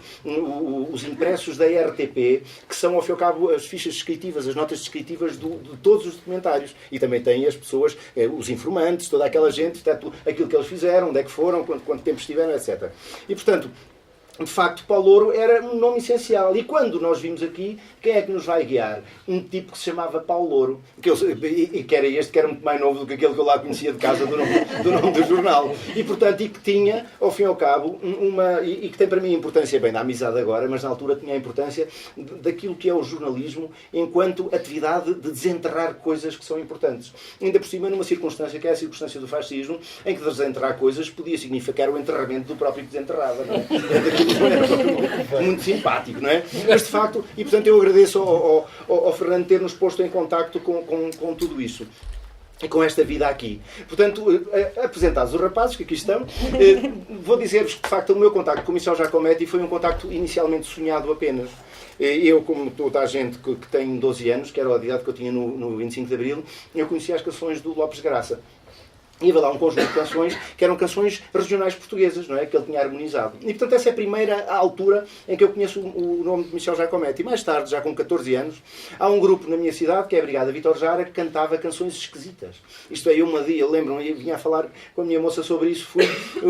os impressos da RTP, que são, ao fim e ao cabo, as fichas descritivas, as notas descritivas de todos os documentários. E também tem as pessoas, os informantes, toda aquela gente, portanto, aquilo que eles fizeram, onde é que foram, quanto tempo estiveram, etc. E, portanto, de facto, Paulo Louro era um nome essencial. E quando nós vimos aqui, quem é que nos vai guiar? Um tipo que se chamava Paulo Louro, que era este, que era muito mais novo do que aquele que eu lá conhecia de casa, do nome do jornal. E, portanto, e que tinha, ao fim e ao cabo, e que tem para mim a importância, bem, da amizade agora, mas na altura tinha a importância daquilo que é o jornalismo enquanto atividade de desenterrar coisas que são importantes. Ainda por cima, numa circunstância que é a circunstância do fascismo, em que desenterrar coisas podia significar o enterramento do próprio que desenterrava, não é? Muito simpático, não é? Mas de facto, e portanto eu agradeço ao Fernando ter-nos posto em contacto com tudo isso. E com esta vida aqui. Portanto, apresentados os rapazes que aqui estão, vou dizer-vos que de facto o meu contacto com o Michel Giacometti foi um contacto inicialmente sonhado apenas. Eu, como toda a gente que tem 12 anos, que era a idade que eu tinha no 25 de Abril, eu conhecia as canções do Lopes Graça. E havia lá um conjunto de canções que eram canções regionais portuguesas, não é? Que ele tinha harmonizado. E, portanto, essa é a primeira altura em que eu conheço o nome de Michel Giacometti. E mais tarde, já com 14 anos, há um grupo na minha cidade, que é a Brigada Vítor Jara, que cantava canções esquisitas. Isto é, eu lembro-me, eu vinha a falar com a minha moça sobre isso, fui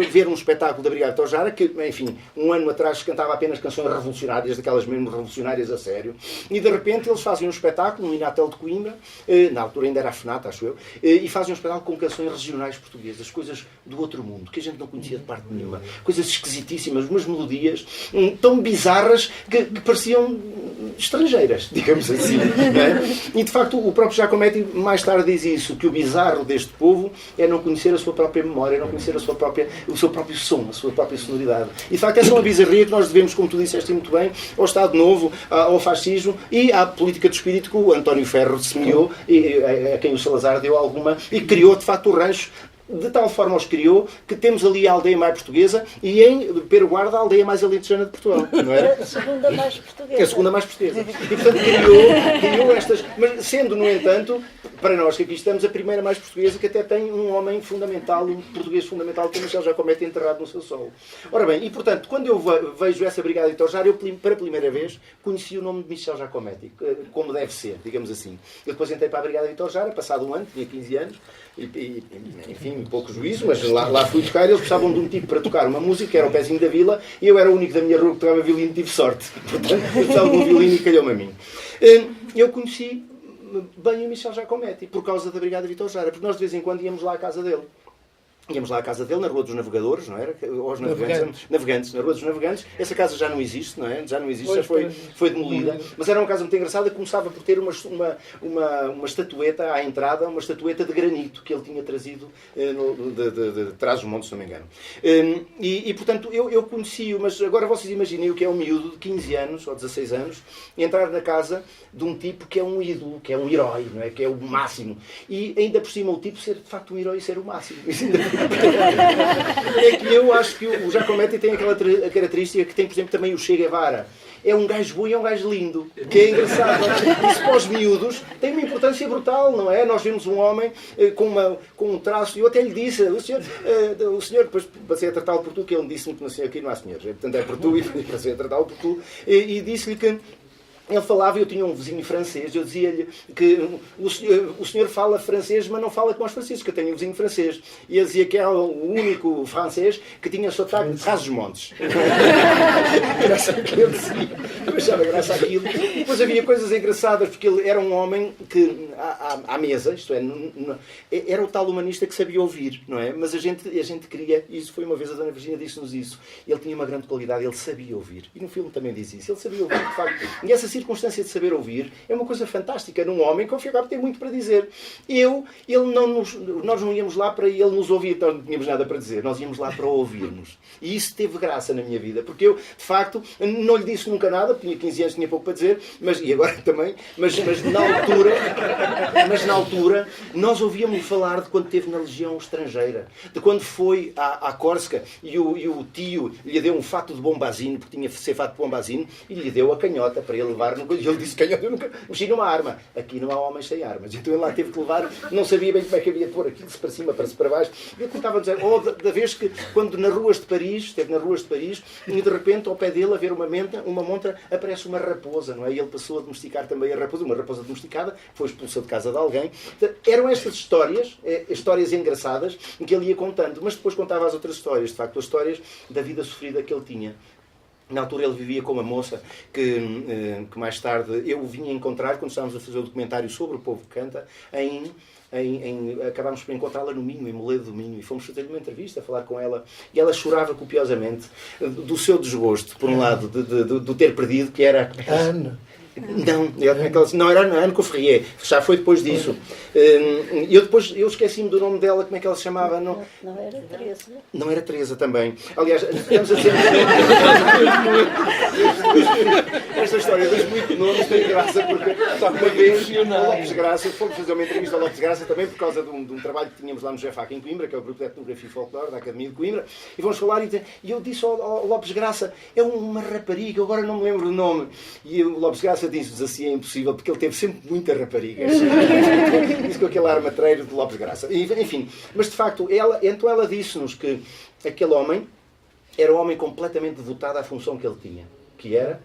ver um espetáculo da Brigada Vítor Jara, que, enfim, um ano atrás cantava apenas canções revolucionárias, daquelas mesmo revolucionárias a sério, e de repente eles fazem um espetáculo no Inatel de Coimbra, na altura ainda era a FNAT, acho eu, e fazem um espetáculo com canções regionais portuguesas, coisas do outro mundo, que a gente não conhecia de parte nenhuma, coisas esquisitíssimas, umas melodias tão bizarras que pareciam estrangeiras, digamos assim. Não é? E de facto o próprio Giacometti mais tarde diz isso, que o bizarro deste povo é não conhecer a sua própria memória, não conhecer o seu próprio som, a sua própria sonoridade. E de facto essa é uma bizarria que nós devemos, como tu disseste muito bem, ao Estado Novo, ao fascismo e à política de espírito que o António Ferro semeou, e a quem o Salazar deu alguma, e criou de facto o rancho. De tal forma os criou que temos ali a aldeia mais portuguesa e em Pero Guarda a aldeia mais alentejana de Portugal. Não é? A segunda mais portuguesa. É a segunda mais portuguesa. E portanto criou estas. Mas sendo, no entanto, para nós que aqui estamos, a primeira mais portuguesa, que até tem um homem fundamental, um português fundamental, que é Michel Giacometti, enterrado no seu solo. Ora bem, e portanto, quando eu vejo essa Brigada Vítor Jara, eu pela primeira vez conheci o nome de Michel Giacometti, como deve ser, digamos assim. Eu depois entrei para a Brigada Vítor Jara, passado um ano, tinha 15 anos, e enfim, pouco juízo, mas lá fui tocar e eles precisavam de um tipo para tocar uma música, que era o Pezinho da Vila, e eu era o único da minha rua que tocava violino e tive sorte. Portanto, eu precisava de um violino e calhou-me a mim. Eu conheci bem o Michel Giacometti, por causa da Brigada Vítor Jara, porque nós de vez em quando íamos lá à casa dele. Íamos lá à casa dele, na Rua dos Navegadores, não era? Ou os Navegantes, na Rua dos Navegantes. Essa casa já não existe, não é? Já não existe, já foi demolida. Mas era uma casa muito engraçada, começava por ter uma estatueta à entrada, uma estatueta de granito que ele tinha trazido de Trás-os-Montes, se não me engano. E portanto, eu conheci-o, mas agora vocês imaginem o que é um miúdo de 15 anos, ou 16 anos, entrar na casa de um tipo que é um ídolo, que é um herói, não é? Que é o máximo. E ainda por cima o tipo ser de facto um herói e ser o máximo. É que eu acho que o Giacometti tem aquela característica que tem, por exemplo, também o Che Guevara. É um gajo bom e é um gajo lindo, que é engraçado. Isso para os miúdos tem uma importância brutal, não é? Nós vemos um homem com um traço, e eu até lhe disse, o senhor depois passei a tratá-lo por tu, que ele disse-me que aqui não há senhores, portanto é por tu, e passei a tratá-lo por tu, e disse-lhe que ele falava, eu tinha um vizinho francês, eu dizia-lhe que o senhor fala francês, mas não fala como os franceses, que eu tenho um vizinho francês. E ele dizia que era o único francês que tinha sotaque de Trás-os-Montes. Graça que ele dizia. Eu achava graça aquilo. E depois havia coisas engraçadas, porque ele era um homem que, à mesa, isto é, era o tal humanista que sabia ouvir, não é? Mas a gente queria, e isso foi uma vez, a Dona Virgínia disse-nos isso, ele tinha uma grande qualidade, ele sabia ouvir. E no filme também diz isso, ele sabia ouvir, de facto. E essa circunstância de saber ouvir é uma coisa fantástica num homem que, ao fim e ao cabo, tem muito para dizer. Nós não íamos lá para ele nos ouvir, nós não tínhamos nada para dizer, nós íamos lá para ouvirmos. E isso teve graça na minha vida, porque eu, de facto, não lhe disse nunca nada, tinha 15 anos, tinha pouco para dizer, e agora também, mas na altura, nós ouvíamos falar de quando esteve na Legião Estrangeira, de quando foi à Córsega e o tio lhe deu um fato de bombazino, porque tinha de ser fato de bombazino, e lhe deu a canhota para ele levar. E ele disse, canhota, eu nunca mexi numa arma. Aqui não há homens sem armas. Então ele lá teve que levar, não sabia bem como é que havia de pôr aquilo, se para cima, para baixo. E eu contava a dizer, da vez que, quando esteve nas ruas de Paris, e de repente, ao pé dele, a ver uma montra, aparece uma raposa, não é? E ele passou a domesticar também a raposa, uma raposa domesticada, foi expulsa de casa de alguém. Eram estas histórias engraçadas, em que ele ia contando, mas depois contava as outras histórias, de facto, as histórias da vida sofrida que ele tinha. Na altura ele vivia com uma moça que mais tarde eu vinha encontrar quando estávamos a fazer o documentário sobre o povo que canta, acabámos por encontrá-la no Minho, em Moledo do Minho, e fomos fazer-lhe uma entrevista, a falar com ela, e ela chorava copiosamente do seu desgosto, por um lado, do ter perdido, que era Não era Anne Coffrier, já foi depois disso. Eu esqueci-me do nome dela, como é que ela se chamava? Não era Teresa. Não era Teresa também. Aliás, estamos a dizer. Esta história dos muito nomes tem graça, porque só uma vez o Lopes Graça, fomos fazer uma entrevista ao Lopes Graça também por causa de um trabalho que tínhamos lá no GEFAC em Coimbra, que é o Grupo de Etnografia e Folclore da Academia de Coimbra, e vamos falar e eu disse ao Lopes Graça, é uma rapariga, agora não me lembro o nome. E o Lopes Graça disse-nos assim, é impossível, porque ele teve sempre muitas raparigas. Isso com aquele ar matreiro de Lopes Graça. Enfim, mas de facto, ela disse-nos que aquele homem era um homem completamente devotado à função que ele tinha, que era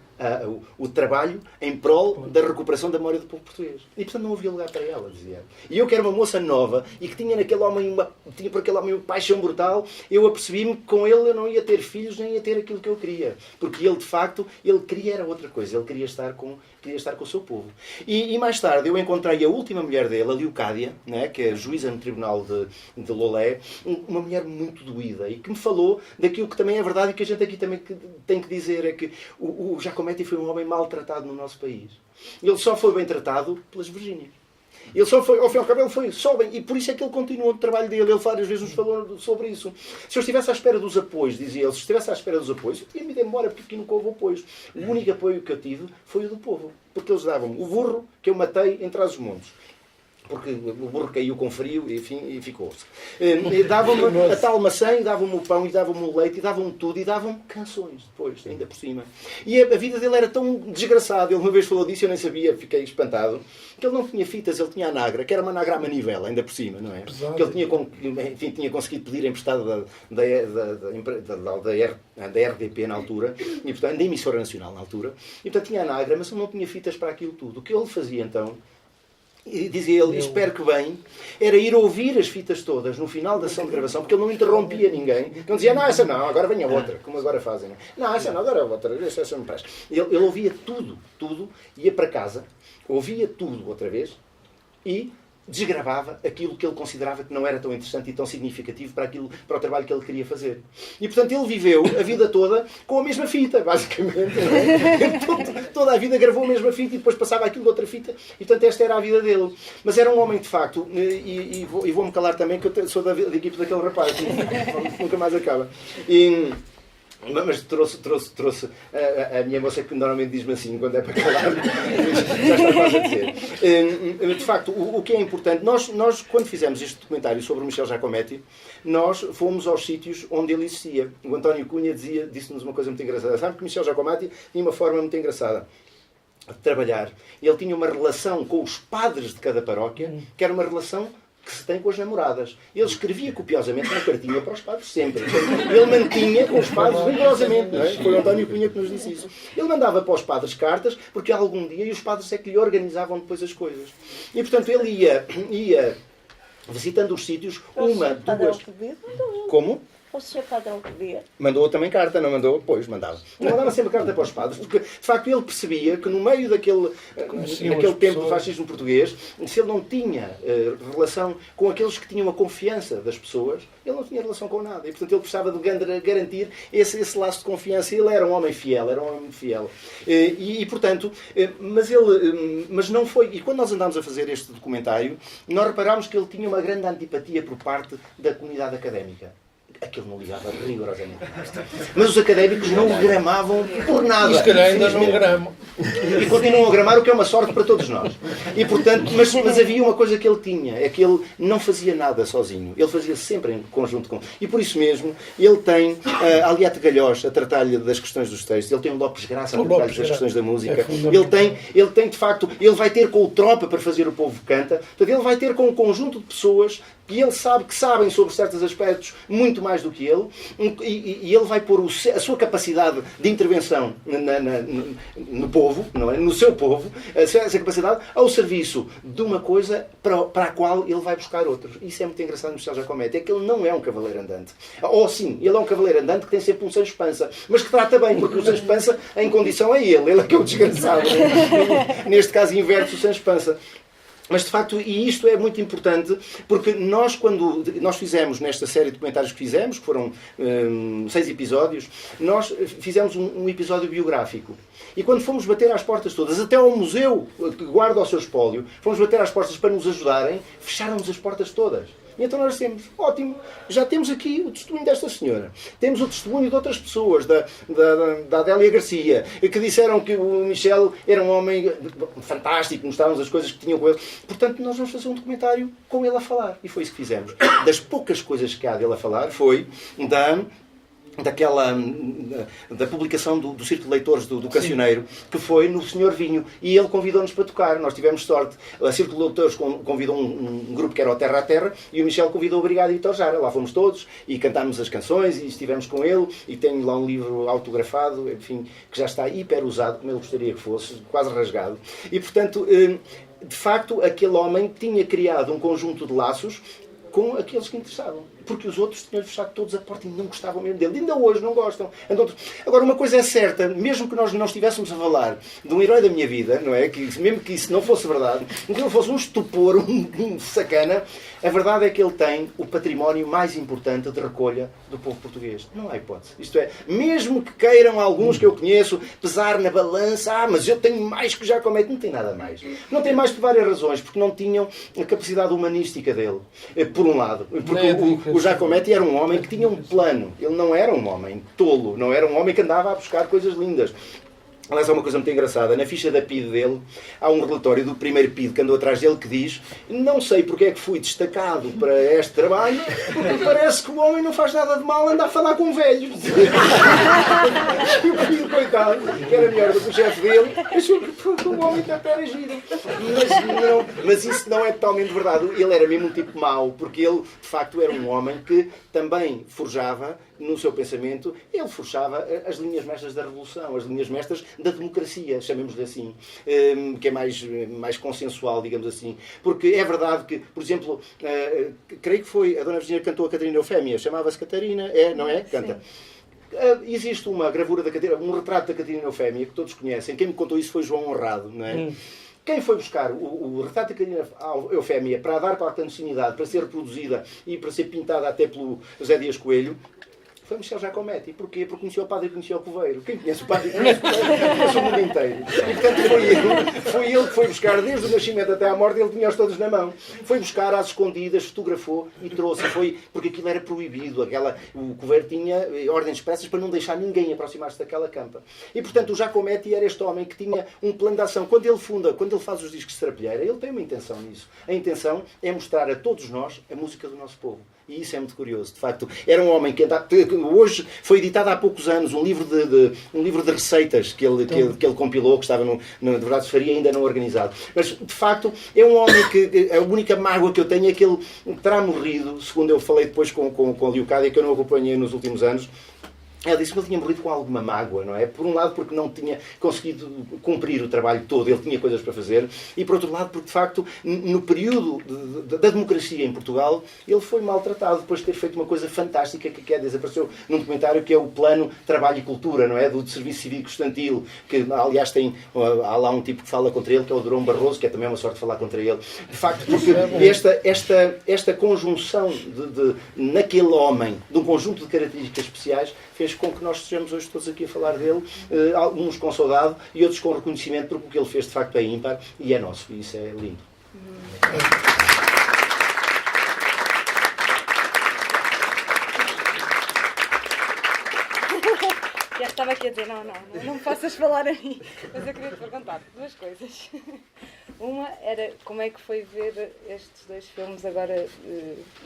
o trabalho em prol da recuperação da memória do povo português. E portanto não havia lugar para ela, dizia. E eu que era uma moça nova e que tinha por aquele homem uma paixão brutal, eu apercebi-me que com ele eu não ia ter filhos nem ia ter aquilo que eu queria. Porque ele, de facto, ele queria era outra coisa. Ele queria estar com o seu povo. E mais tarde eu encontrei a última mulher dele, a Leocádia, né, que é juíza no tribunal de Lolé, uma mulher muito doída e que me falou daquilo que também é verdade e que a gente aqui também tem que dizer, é que o Giacometti foi um homem maltratado no nosso país. Ele só foi bem tratado pelas Virgínias. Ele só foi, ao fim e ao cabo, ele foi só bem. E por isso é que ele continuou o trabalho dele. Ele várias vezes nos falou sobre isso. Se eu estivesse à espera dos apoios, dizia ele, se estivesse à espera dos apoios, eu tinha-me ido embora, porque aqui nunca houve apoios. O único apoio que eu tive foi o do povo. Porque eles davam-me o burro que eu matei em Trás-os-Montes. Porque o burro caiu com frio, enfim, e ficou-se. Davam-me a tal maçã, e davam-me o pão, e davam-me o leite, e davam-me tudo, e davam-me canções depois, ainda por cima. E a vida dele era tão desgraçada, ele uma vez falou disso, eu nem sabia, fiquei espantado, que ele não tinha fitas, ele tinha a nagra, que era uma nagra à manivela, ainda por cima, não é? Que ele tinha conseguido pedir emprestado da RDP na altura, e portanto, da emissora nacional na altura, e portanto tinha a nagra, mas ele não tinha fitas para aquilo tudo. O que ele fazia então, e dizia ele, espero que bem, era ir ouvir as fitas todas no final da sessão de gravação, porque ele não interrompia ninguém. Não dizia, não, essa não, agora vem a outra, como agora fazem. Não, essa não, agora a outra, essa não presta. Ele ouvia tudo, ia para casa, ouvia tudo outra vez e desgravava aquilo que ele considerava que não era tão interessante e tão significativo para o trabalho que ele queria fazer. E, portanto, ele viveu a vida toda com a mesma fita, basicamente. Toda a vida gravou a mesma fita e depois passava aquilo de outra fita. E, portanto, esta era a vida dele. Mas era um homem, de facto, e vou-me calar também, que eu sou da equipe daquele rapaz, que nunca mais acaba. Mas trouxe a minha moça, que normalmente diz-me assim quando é para calar, já está quase a dizer. De facto, o que é importante, nós quando fizemos este documentário sobre o Michel Giacometti, nós fomos aos sítios onde ele existia. O António Cunha disse-nos uma coisa muito engraçada. Sabe que o Michel Giacometti tinha uma forma muito engraçada de trabalhar. Ele tinha uma relação com os padres de cada paróquia, que era uma relação que se tem com as namoradas. Ele escrevia copiosamente uma cartinha para os padres, sempre. Ele mantinha com os padres rigorosamente. Não é? Foi o António Cunha que nos disse isso. Ele mandava para os padres cartas, porque algum dia, e os padres é que lhe organizavam depois as coisas. E, portanto, ele ia visitando os sítios, uma, duas... Como? O Sr. Padrão podia. Mandou também carta, não mandou? Pois, mandava. Ele mandava sempre carta para os padres, porque, de facto, ele percebia que no meio daquele tempo do fascismo português, se ele não tinha relação com aqueles que tinham a confiança das pessoas, ele não tinha relação com nada. E, portanto, ele precisava de garantir esse laço de confiança. Ele era um homem fiel, era um homem muito fiel. Portanto, mas não foi... E quando nós andámos a fazer este documentário, nós reparámos que ele tinha uma grande antipatia por parte da comunidade académica. Aquilo não ligava rigorosamente. Mas os académicos não o gramavam por nada. E se calhar ainda não gramam. E continuam a gramar, o que é uma sorte para todos nós. E, portanto, mas havia uma coisa que ele tinha, é que ele não fazia nada sozinho. Ele fazia sempre em conjunto com... E por isso mesmo, ele tem a Aliette Galhós a tratar-lhe das questões dos textos. Ele tem o Lopes Graça a tratar-lhe das questões da música. Ele tem, de facto, ele vai ter com o Tropa para fazer O Povo Canta. Portanto, ele vai ter com um conjunto de pessoas que ele sabe que sabem sobre certos aspectos muito mais do que ele, e ele vai pôr a sua capacidade de intervenção no povo, não é? No seu povo, essa capacidade ao serviço de uma coisa para a qual ele vai buscar outros. Isso é muito engraçado no Michel Giacometti, é que ele não é um cavaleiro andante. Ou sim, ele é um cavaleiro andante que tem sempre um Sancho Pança, mas que trata bem, porque o Sancho Pança em condição é ele é que é o desgraçado. Neste caso inverte o Sancho Pança. Mas, de facto, e isto é muito importante, porque nós, quando nós fizemos, nesta série de documentários que fizemos, que foram 6 episódios, nós fizemos um episódio biográfico. E quando fomos bater às portas todas, até ao museu que guarda o seu espólio, fomos bater às portas para nos ajudarem, fecharam-nos as portas todas. E então nós dissemos, ótimo, já temos aqui o testemunho desta senhora. Temos o testemunho de outras pessoas, da Adélia Garcia, que disseram que o Michel era um homem fantástico, mostraram-nos as coisas que tinham com ele. Portanto, nós vamos fazer um documentário com ele a falar. E foi isso que fizemos. Das poucas coisas que há dele a falar foi da publicação do Círculo de Leitores do Cancioneiro, que foi no Senhor Vinho, e ele convidou-nos para tocar. Nós tivemos sorte. A Círculo de Leitores convidou um grupo que era o Terra a Terra, e o Michel convidou o Brigado Vitor Jara. Lá fomos todos e cantámos as canções e estivemos com ele, e tenho lá um livro autografado, enfim, que já está hiper usado, como ele gostaria que fosse, quase rasgado. E, portanto, de facto, aquele homem tinha criado um conjunto de laços com aqueles que interessavam. Porque os outros tinham fechado todos a porta e não gostavam mesmo dele. Ainda hoje não gostam. Agora, uma coisa é certa, mesmo que nós não estivéssemos a falar de um herói da minha vida, não é? Que, mesmo que isso não fosse verdade, que ele fosse um estupor, um sacana, a verdade é que ele tem o património mais importante de recolha do povo português. Não há hipótese. Isto é, mesmo que queiram alguns que eu conheço pesar na balança, mas eu tenho mais que o Jacomete, não tem nada mais. Não tem mais por várias razões, porque não tinham a capacidade humanística dele, por um lado. Porque o Jacomete era um homem que tinha um plano. Ele não era um homem tolo, não era um homem que andava a buscar coisas lindas. Aliás, há uma coisa muito engraçada. Na ficha da PID dele, há um relatório do primeiro PID que andou atrás dele que diz: não sei porque é que fui destacado para este trabalho, porque parece que o homem não faz nada de mal, anda a falar com velhos. E o PID, coitado, que era melhor do que o chefe dele, achou que o homem até era giro. Mas isso não é totalmente verdade. Ele era mesmo um tipo mau, porque ele, de facto, era um homem que também forjava no seu pensamento, ele forjava as linhas mestras da Revolução, as linhas mestras da democracia, chamemos-lhe assim, que é mais consensual, digamos assim. Porque é verdade que, por exemplo, creio que foi a Dona Virgínia que cantou a Catarina Eufémia, chamava-se Catarina, não é? Canta. Existe uma gravura da Catarina, um retrato da Catarina Eufémia, que todos conhecem. Quem me contou isso foi João Honrado, não é? Quem foi buscar o retrato da Catarina Eufémia para dar para a clandestinidade, para ser reproduzida e para ser pintada até pelo José Dias Coelho, foi Michel Jacomete. Porquê? Porque conhecia o padre e conhecia o coveiro. Quem conhece o padre e conhece o coveiro? Conhece o mundo inteiro. E, portanto, foi ele que foi buscar, desde o nascimento até à morte, ele tinha-os todos na mão. Foi buscar às escondidas, fotografou e trouxe. Foi porque aquilo era proibido. O coveiro tinha ordens expressas para não deixar ninguém aproximar-se daquela campa. E, portanto, o Jacomete era este homem que tinha um plano de ação. Quando ele faz os discos de Serapilheira, ele tem uma intenção nisso. A intenção é mostrar a todos nós a música do nosso povo. E isso é muito curioso. De facto, era um homem que hoje foi editado há poucos anos um livro de receitas que ele compilou, que estava na verdade se faria ainda não organizado. Mas, de facto, é um homem que a única mágoa que eu tenho é que ele terá morrido, segundo eu falei depois com a Leocádia, que eu não acompanhei nos últimos anos. Ela disse que ele tinha morrido com alguma mágoa, não é? Por um lado, porque não tinha conseguido cumprir o trabalho todo, ele tinha coisas para fazer, e por outro lado, porque de facto, no período da democracia em Portugal, ele foi maltratado depois de ter feito uma coisa fantástica que desapareceu num documentário, que é o Plano Trabalho e Cultura, não é? Do Serviço Cívico Estudantil, que aliás há lá um tipo que fala contra ele, que é o Durão Barroso, que é também uma sorte de falar contra ele. De facto, porque esta conjunção naquele homem, de um conjunto de características especiais, fez com que nós estejamos hoje todos aqui a falar dele, uns com saudade e outros com reconhecimento, porque o que ele fez de facto é ímpar e é nosso, e isso é lindo. Já estava aqui a dizer, não me faças falar a mim, mas eu queria te perguntar duas coisas. Uma era como é que foi ver estes dois filmes agora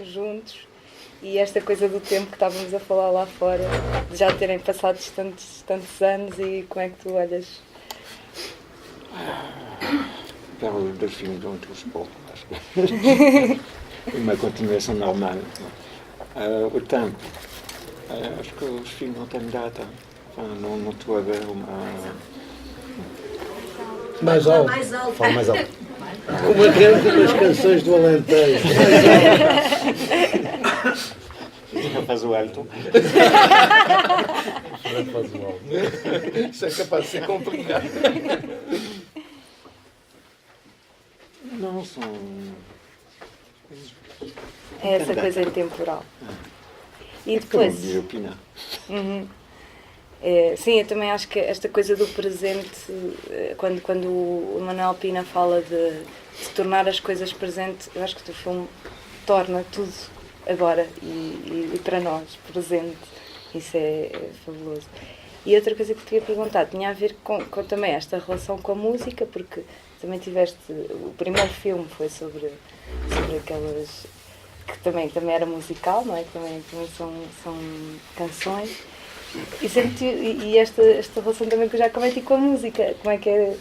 juntos, e esta coisa do tempo que estávamos a falar lá fora, de já terem passado tantos anos, e como é que tu olhas? Para os dois filmes de outros pouco, acho que uma continuação normal. O tempo, acho que os filmes não têm data, não estou a ver uma... Mais alto. Fala mais alto. Como é que é das canções do Alentejo? Não faz o alto. Isso é capaz de ser complicado. Não, relações são... É essa coisa intemporal. E Como depois... diz o Pina. Sim, eu também acho que esta coisa do presente, quando o Manuel Pina fala de tornar as coisas presentes, eu acho que o filme torna tudo agora e para nós, presente. Isso é fabuloso. E outra coisa que te queria perguntar tinha a ver com também esta relação com a música, porque também tiveste... O primeiro filme foi sobre aquelas... que também era musical, não é? Que também são canções. E esta relação também que eu já comentei com a música. Como é que é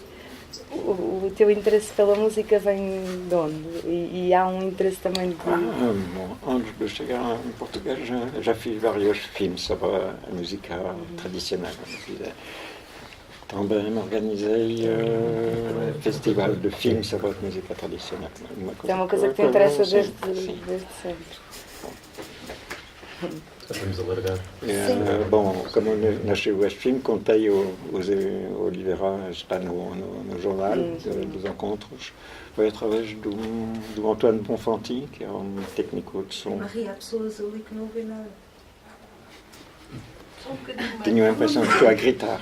o teu interesse pela música vem de onde? E há um interesse também de... Bom, antes de chegar em Portugal, já fiz vários filmes sobre a música tradicional. Também organizei festival de filmes sobre a música tradicional. É uma coisa que te interessa desde sempre. Vamos alargar. Bom, como nasceu este filme, contei o Oliveira, está no jornal dos encontros. Foi através do Antoine Bonfanti, que é técnico de som. Maria, há pessoas ali que não ouvem nada. Tenho a impressão que estou a gritar.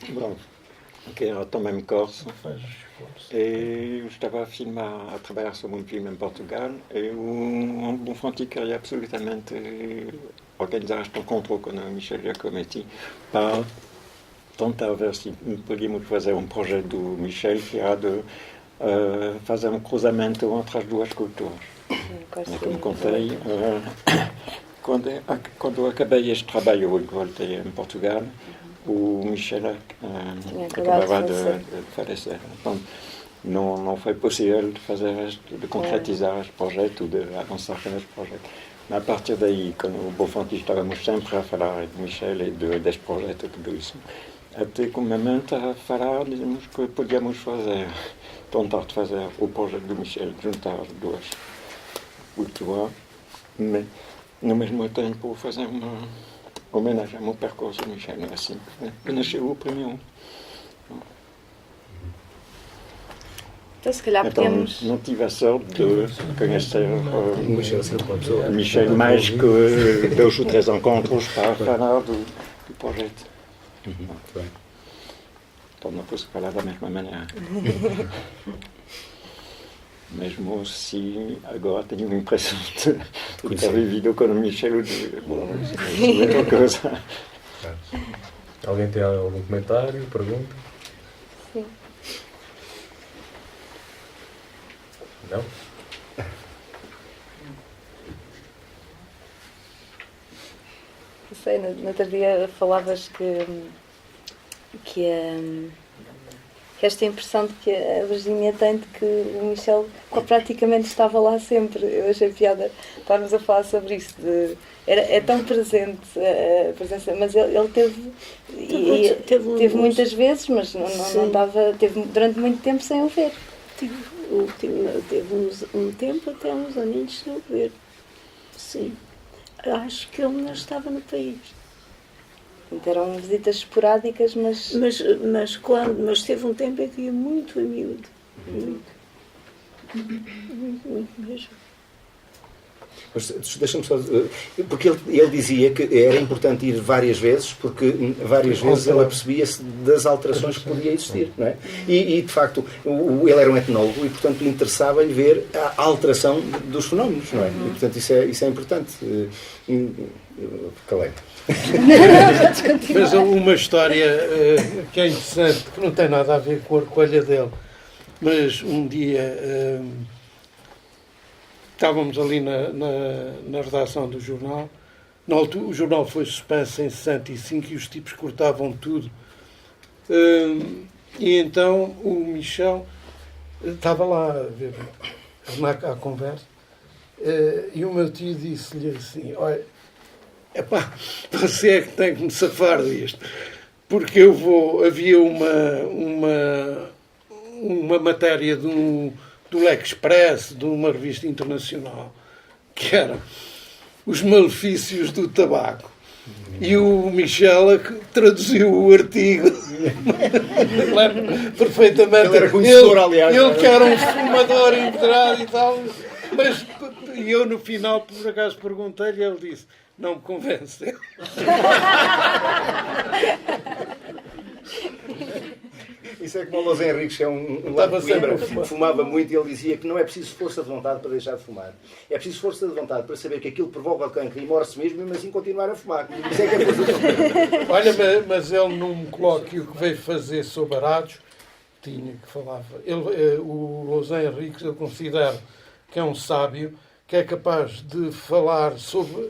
Bom, que era também corso. E eu estava a trabalhar sobre um filme em Portugal e o Bonfanti queria absolutamente organizar este encontro com o Michel Giacometti para tentar ver se podíamos fazer um projeto do Michel que era de fazer um cruzamento entre as duas culturas. Como contei, quando acabei este trabalho e voltei em Portugal, o Michel acabava de falecer. Então, não foi possível de concretizar este projeto, de avançar com este projeto. Mas a partir daí, quando o Bonfanti estávamos sempre a falar de Michel e deste projeto, tudo isso, até que um momento a falar, dizemos que podíamos tentar de fazer o projeto do Michel, juntar as duas culturas, mas no mesmo tempo fazer uma homenagem ao meu percurso do Michel, não é assim, que nasceu o primeiro. Então, se calhar podemos... Não tive a sorte de conhecer Michel mais que 2 ou 3 encontros para falar do projeto. Então não posso falar da mesma maneira. Mesmo se agora tenho a impressão de ter vivido com o Michel. Bom, isso é outra coisa. Alguém tem algum comentário, pergunta? Sim. Não? Não sei, no outro dia falavas que esta impressão de que a Virgínia tem de que o Michel praticamente estava lá sempre. Eu achei piada estarmos a falar sobre isso. É tão presente a presença, mas ele teve muitas vezes, mas não estava, teve durante muito tempo sem o ver. Teve um tempo, até uns aninhos sem o ver. Sim. Acho que ele não estava no país. Eram visitas esporádicas, mas teve um tempo em que ia muito a miúdo. Muito mesmo. Mas deixa-me só... Porque ele dizia que era importante ir várias vezes, porque várias vezes ele apercebia-se das alterações que podia existir, não é? E de facto, ele era um etnólogo e, portanto, interessava-lhe ver a alteração dos fenómenos, não é? E, portanto, isso é importante. Calei. Mas uma história que é interessante, que não tem nada a ver com a recolha dele, mas um dia estávamos ali na redação do jornal. Na altura, o jornal foi suspenso em 65 e os tipos cortavam tudo. E então o Michel estava lá a ver a conversa e o meu tio disse-lhe assim: olha, epá, você é que tem que me safar disto, porque havia uma matéria do L'Express, de uma revista internacional, que era Os malefícios do tabaco. E o Michel traduziu o artigo perfeitamente. Ele era conhecedor, aliás. Ele que era um fumador inveterado e tal. Mas eu no final, por acaso, perguntei-lhe e ele disse: não me convence. Isso é como o Lousa Henriques, que é um lado que lembra, fumava muito, e ele dizia que não é preciso força de vontade para deixar de fumar. É preciso força de vontade para saber que aquilo provoca o cancro e morre-se mesmo, mas assim continuar a fumar. Isso é que é força de vontade. Olha, mas ele num colóquio que veio fazer sobre arados, tinha que falava. O Lousa Henriques, eu considero que é um sábio, que é capaz de falar sobre,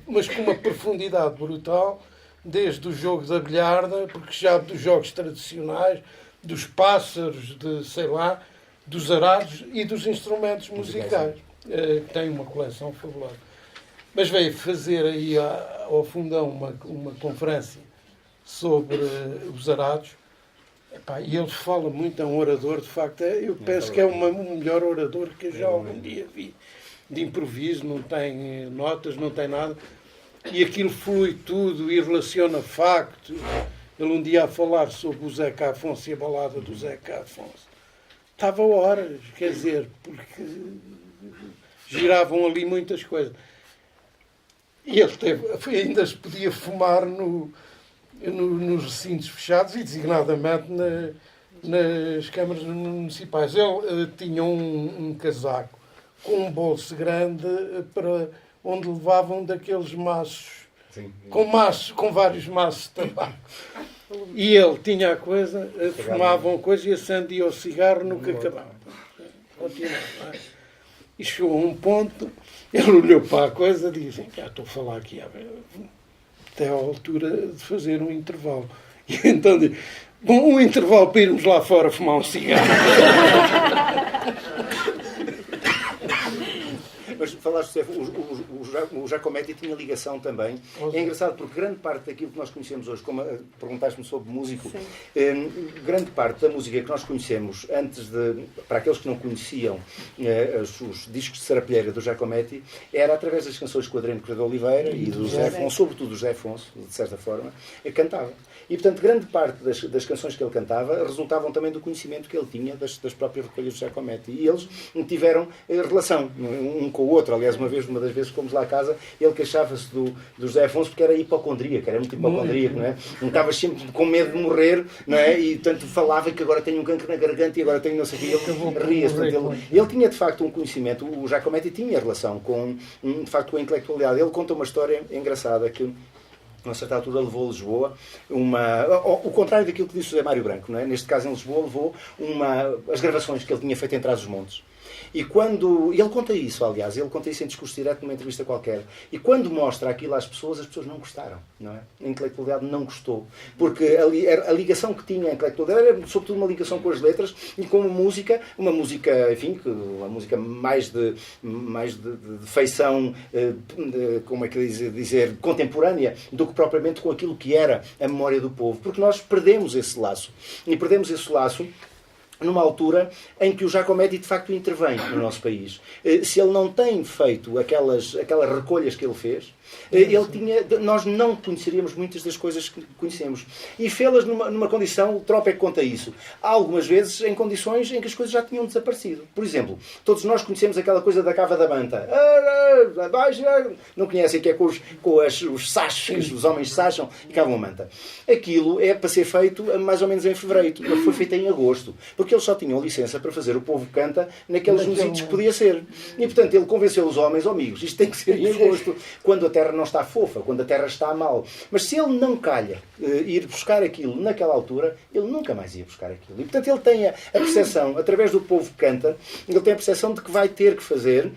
mas com uma profundidade brutal, desde o jogo da bilharda, porque já dos jogos tradicionais, dos pássaros, sei lá, dos arados e dos instrumentos musicais. Tem uma coleção fabulosa. Mas veio fazer aí ao Fundão uma conferência sobre os arados. E ele fala muito, é um orador, de facto. Eu penso que é o melhor orador que eu já algum dia vi. De improviso, não tem notas, não tem nada. E aquilo flui tudo e relaciona factos. Ele um dia a falar sobre o Zeca Afonso e a balada do Zeca Afonso. Estava horas, quer dizer, porque giravam ali muitas coisas. E ele ainda se podia fumar nos recintos fechados e designadamente nas câmaras municipais. Ele tinha um casaco com um bolso grande para onde levavam daqueles maços, com vários maços de tabaco. E ele tinha a coisa, fumavam a coisa e acendia o cigarro no que acabava. Continuava. E chegou a um ponto, ele olhou para a coisa e disse: já estou a falar aqui até à altura de fazer um intervalo. E então disse: bom, um intervalo para irmos lá fora fumar um cigarro. Mas falaste, o Giacometti tinha ligação também. É engraçado porque grande parte daquilo que nós conhecemos hoje, como perguntaste-me sobre músico, grande parte da música que nós conhecemos antes para aqueles que não conheciam os discos de Sarapilheira do Giacometti, era através das canções do Adriano Correia de Oliveira e do José Afonso, sobretudo do José Afonso, de certa forma, cantava. E, portanto, grande parte das canções que ele cantava resultavam também do conhecimento que ele tinha das próprias recolhas do Giacometti. E eles tiveram relação um com o outro. Aliás, uma das vezes que fomos lá à casa, ele queixava-se do José Afonso porque era hipocondríaco, era muito hipocondríaco, não é? Não estava sempre com medo de morrer, não é? E, tanto falava que agora tenho um cancro na garganta e agora tenho não sei o que. Ele ria-se. Ele tinha, de facto, um conhecimento. O Giacometti tinha relação de facto, com a intelectualidade. Ele conta uma história engraçada que, a certa altura, levou a Lisboa o contrário daquilo que disse o José Mário Branco, não é? Neste caso, em Lisboa, levou as gravações que ele tinha feito em Trás-os-Montes. E quando... ele conta isso, aliás, ele conta isso em discurso direto numa entrevista qualquer. E quando mostra aquilo às pessoas, as pessoas não gostaram, não é? A intelectualidade não gostou. Porque a ligação que tinha a intelectualidade era, sobretudo, uma ligação com as letras e com uma música, enfim, uma música mais de feição, como é que dizer, contemporânea, do que propriamente com aquilo que era a memória do povo. Porque nós perdemos esse laço. E perdemos esse laço numa altura em que o Giacometti de facto intervém no nosso país. Se ele não tem feito aquelas recolhas que ele fez, nós não conheceríamos muitas das coisas que conhecemos. E fê-las numa condição, o Tropa é que conta isso, algumas vezes em condições em que as coisas já tinham desaparecido. Por exemplo, todos nós conhecemos aquela coisa da cava da manta. Não conhecem, que é com os sachos, que os homens sacham e cavam a manta. Aquilo é para ser feito mais ou menos em fevereiro, mas foi feito em agosto, porque eles só tinham licença para fazer o povo canta naqueles mesitos que podia ser. E, portanto, ele convenceu os homens: amigos, isto tem que ser em agosto, quando a terra não está fofa, quando a terra está mal. Mas se ele não calha ir buscar aquilo naquela altura, ele nunca mais ia buscar aquilo. E, portanto, ele tem a percepção, através do povo que canta, ele tem a percepção de que vai ter que fazer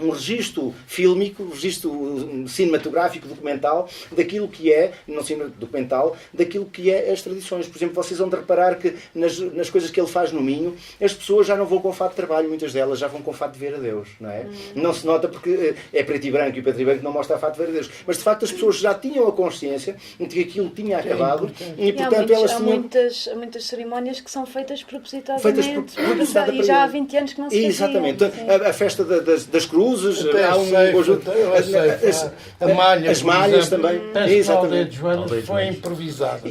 um registro fílmico, um registro cinematográfico, documental, daquilo que é, não documental, daquilo que é as tradições. Por exemplo, vocês vão de reparar que nas coisas que ele faz no Minho, as pessoas já não vão com fato de trabalho, muitas delas já vão com fato de ver a Deus, não é? Não se nota porque é preto e branco, e o preto e branco não mostra a fato de ver a Deus. Mas, de facto, as pessoas já tinham a consciência de que aquilo tinha acabado, e, portanto, elas tinham... Há muitas cerimónias que são feitas propositadamente. E já há 20 anos que não se fazia. Exatamente. A festa das cruzes, luzes, Até há a um ceifa, conjunto. até a ceifa, a malha, as por malhas exemplo, também. Essa Exatamente. aldeia de Joana Aldeia de foi Joana. improvisada.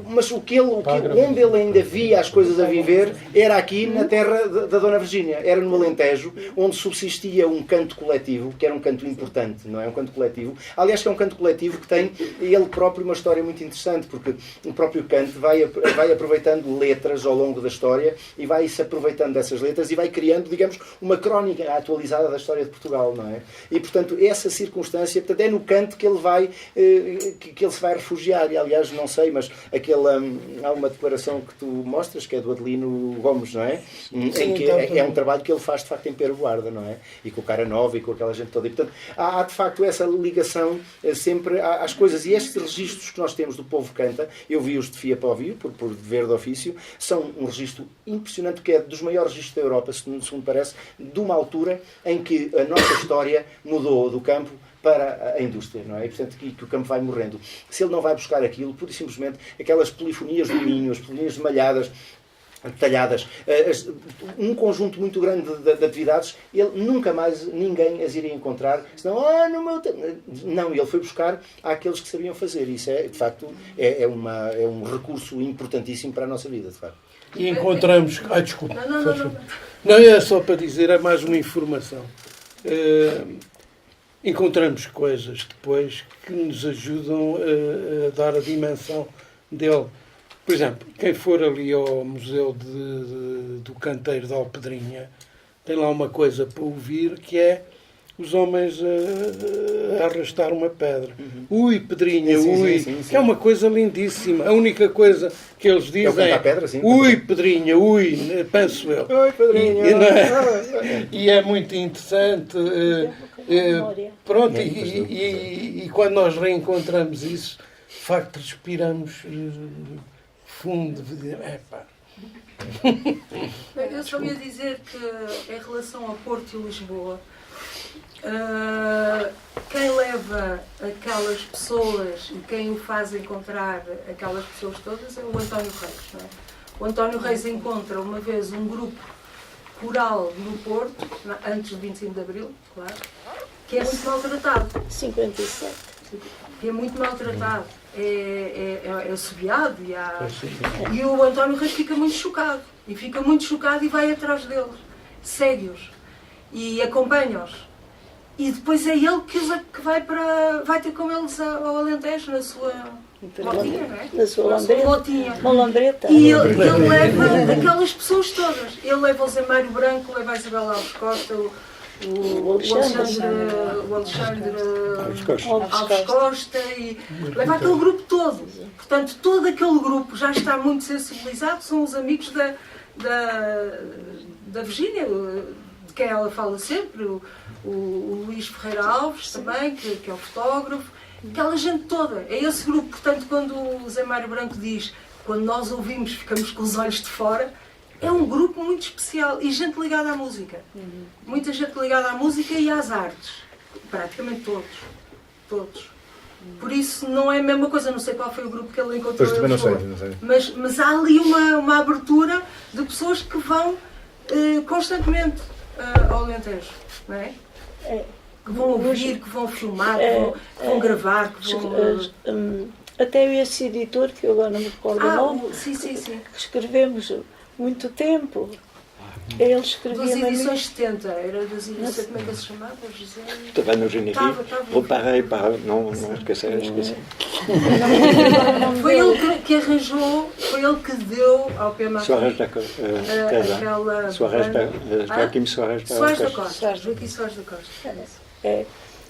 Mas onde ele ainda via as coisas a viver era aqui na terra da Dona Virgínia, era no Alentejo, onde subsistia um canto coletivo, que era um canto importante, não é? Um canto coletivo. Aliás, que é um canto coletivo que tem ele próprio uma história muito interessante, porque o próprio canto vai aproveitando letras ao longo da história e vai-se aproveitando dessas letras e vai criando, digamos, uma crónica atualizada da história de Portugal, não é? E, portanto, essa circunstância, portanto, é no canto que ele vai, que ele se vai refugiar. E, aliás, não sei, mas há uma declaração que tu mostras, que é do Adelino Gomes, não é? Em que é um trabalho que ele faz, de facto, em Pero Guarda, não é? E com o Cara Nova e com aquela gente toda. E, portanto, há de facto, essa ligação sempre às coisas. E estes registros que nós temos do Povo Canta, eu vi-os de fia para ouvido, por dever de ofício, são um registro impressionante, que é dos maiores registros da Europa, segundo me parece, de uma altura em que a nossa história mudou do campo para a indústria, não é? E, portanto, que o campo vai morrendo. Se ele não vai buscar aquilo, pura e simplesmente, aquelas polifonias do Minho, as polifonias de Malhadas, detalhadas, um conjunto muito grande de atividades, ele nunca mais ninguém as iria encontrar, senão, no meu tempo. Não, ele foi buscar àqueles que sabiam fazer. Isso é, de facto, é um recurso importantíssimo para a nossa vida, de facto. E encontramos... desculpa. Não, é só para dizer, é mais uma informação. Encontramos coisas depois que nos ajudam a dar a dimensão dele. Por exemplo, quem for ali ao Museu do Canteiro de Alpedrinha, tem lá uma coisa para ouvir, que é os homens a arrastar uma pedra. Ui, Pedrinha, sim. Que é uma coisa lindíssima. A única coisa que eles dizem é pedra, sim, ui, Pedrinha, ui, penso eu. Ui, Pedrinha. E é muito interessante. Pronto, e quando nós reencontramos isso, de facto, respiramos fundo. Eu só ia dizer que, em relação ao Porto e Lisboa, quem leva aquelas pessoas e quem o faz encontrar aquelas pessoas todas é o António Reis, não é? O António Reis encontra uma vez um grupo coral no Porto, antes do 25 de Abril, claro, que é muito maltratado. 57. Que é muito maltratado, é assobiado e o António Reis fica muito chocado e vai atrás deles, segue-os e acompanha-os. E depois é ele que vai ter com eles ao Alentejo, na sua motinha, não é? Na sua motinha. Uma lambreta. E ele leva aquelas pessoas todas. Ele leva o Zé Mário Branco, leva a Isabel Alves Costa, o Alexandre Alves Costa, e leva aquele grupo todo. Portanto, todo aquele grupo já está muito sensibilizado, são os amigos da Virgínia, de quem ela fala sempre, o Luís Ferreira Alves também, que é o fotógrafo, aquela gente toda, é esse grupo. Portanto, quando o Zé Mário Branco diz, quando nós ouvimos ficamos com os olhos de fora, é um grupo muito especial e gente ligada à música. Muita gente ligada à música e às artes. Praticamente todos. Por isso não é a mesma coisa, não sei qual foi o grupo que ele encontrou. Pois também não sei. Mas há ali uma abertura de pessoas que vão constantemente ao Alentejo, não é? Que vão ouvir, que vão filmar, que vão gravar, que vão... Até esse editor, que eu agora não me recordo o nome, sim. que escrevemos muito tempo, ele escrevia... Das edições 70, era das edições, como é que se chamava, José? Estava no Générie, preparei para... Não esqueci. Foi ele que arranjou, foi ele que deu ao Pema Soares da Costa. Joaquim Soares da Costa. Joaquim Soares da Costa.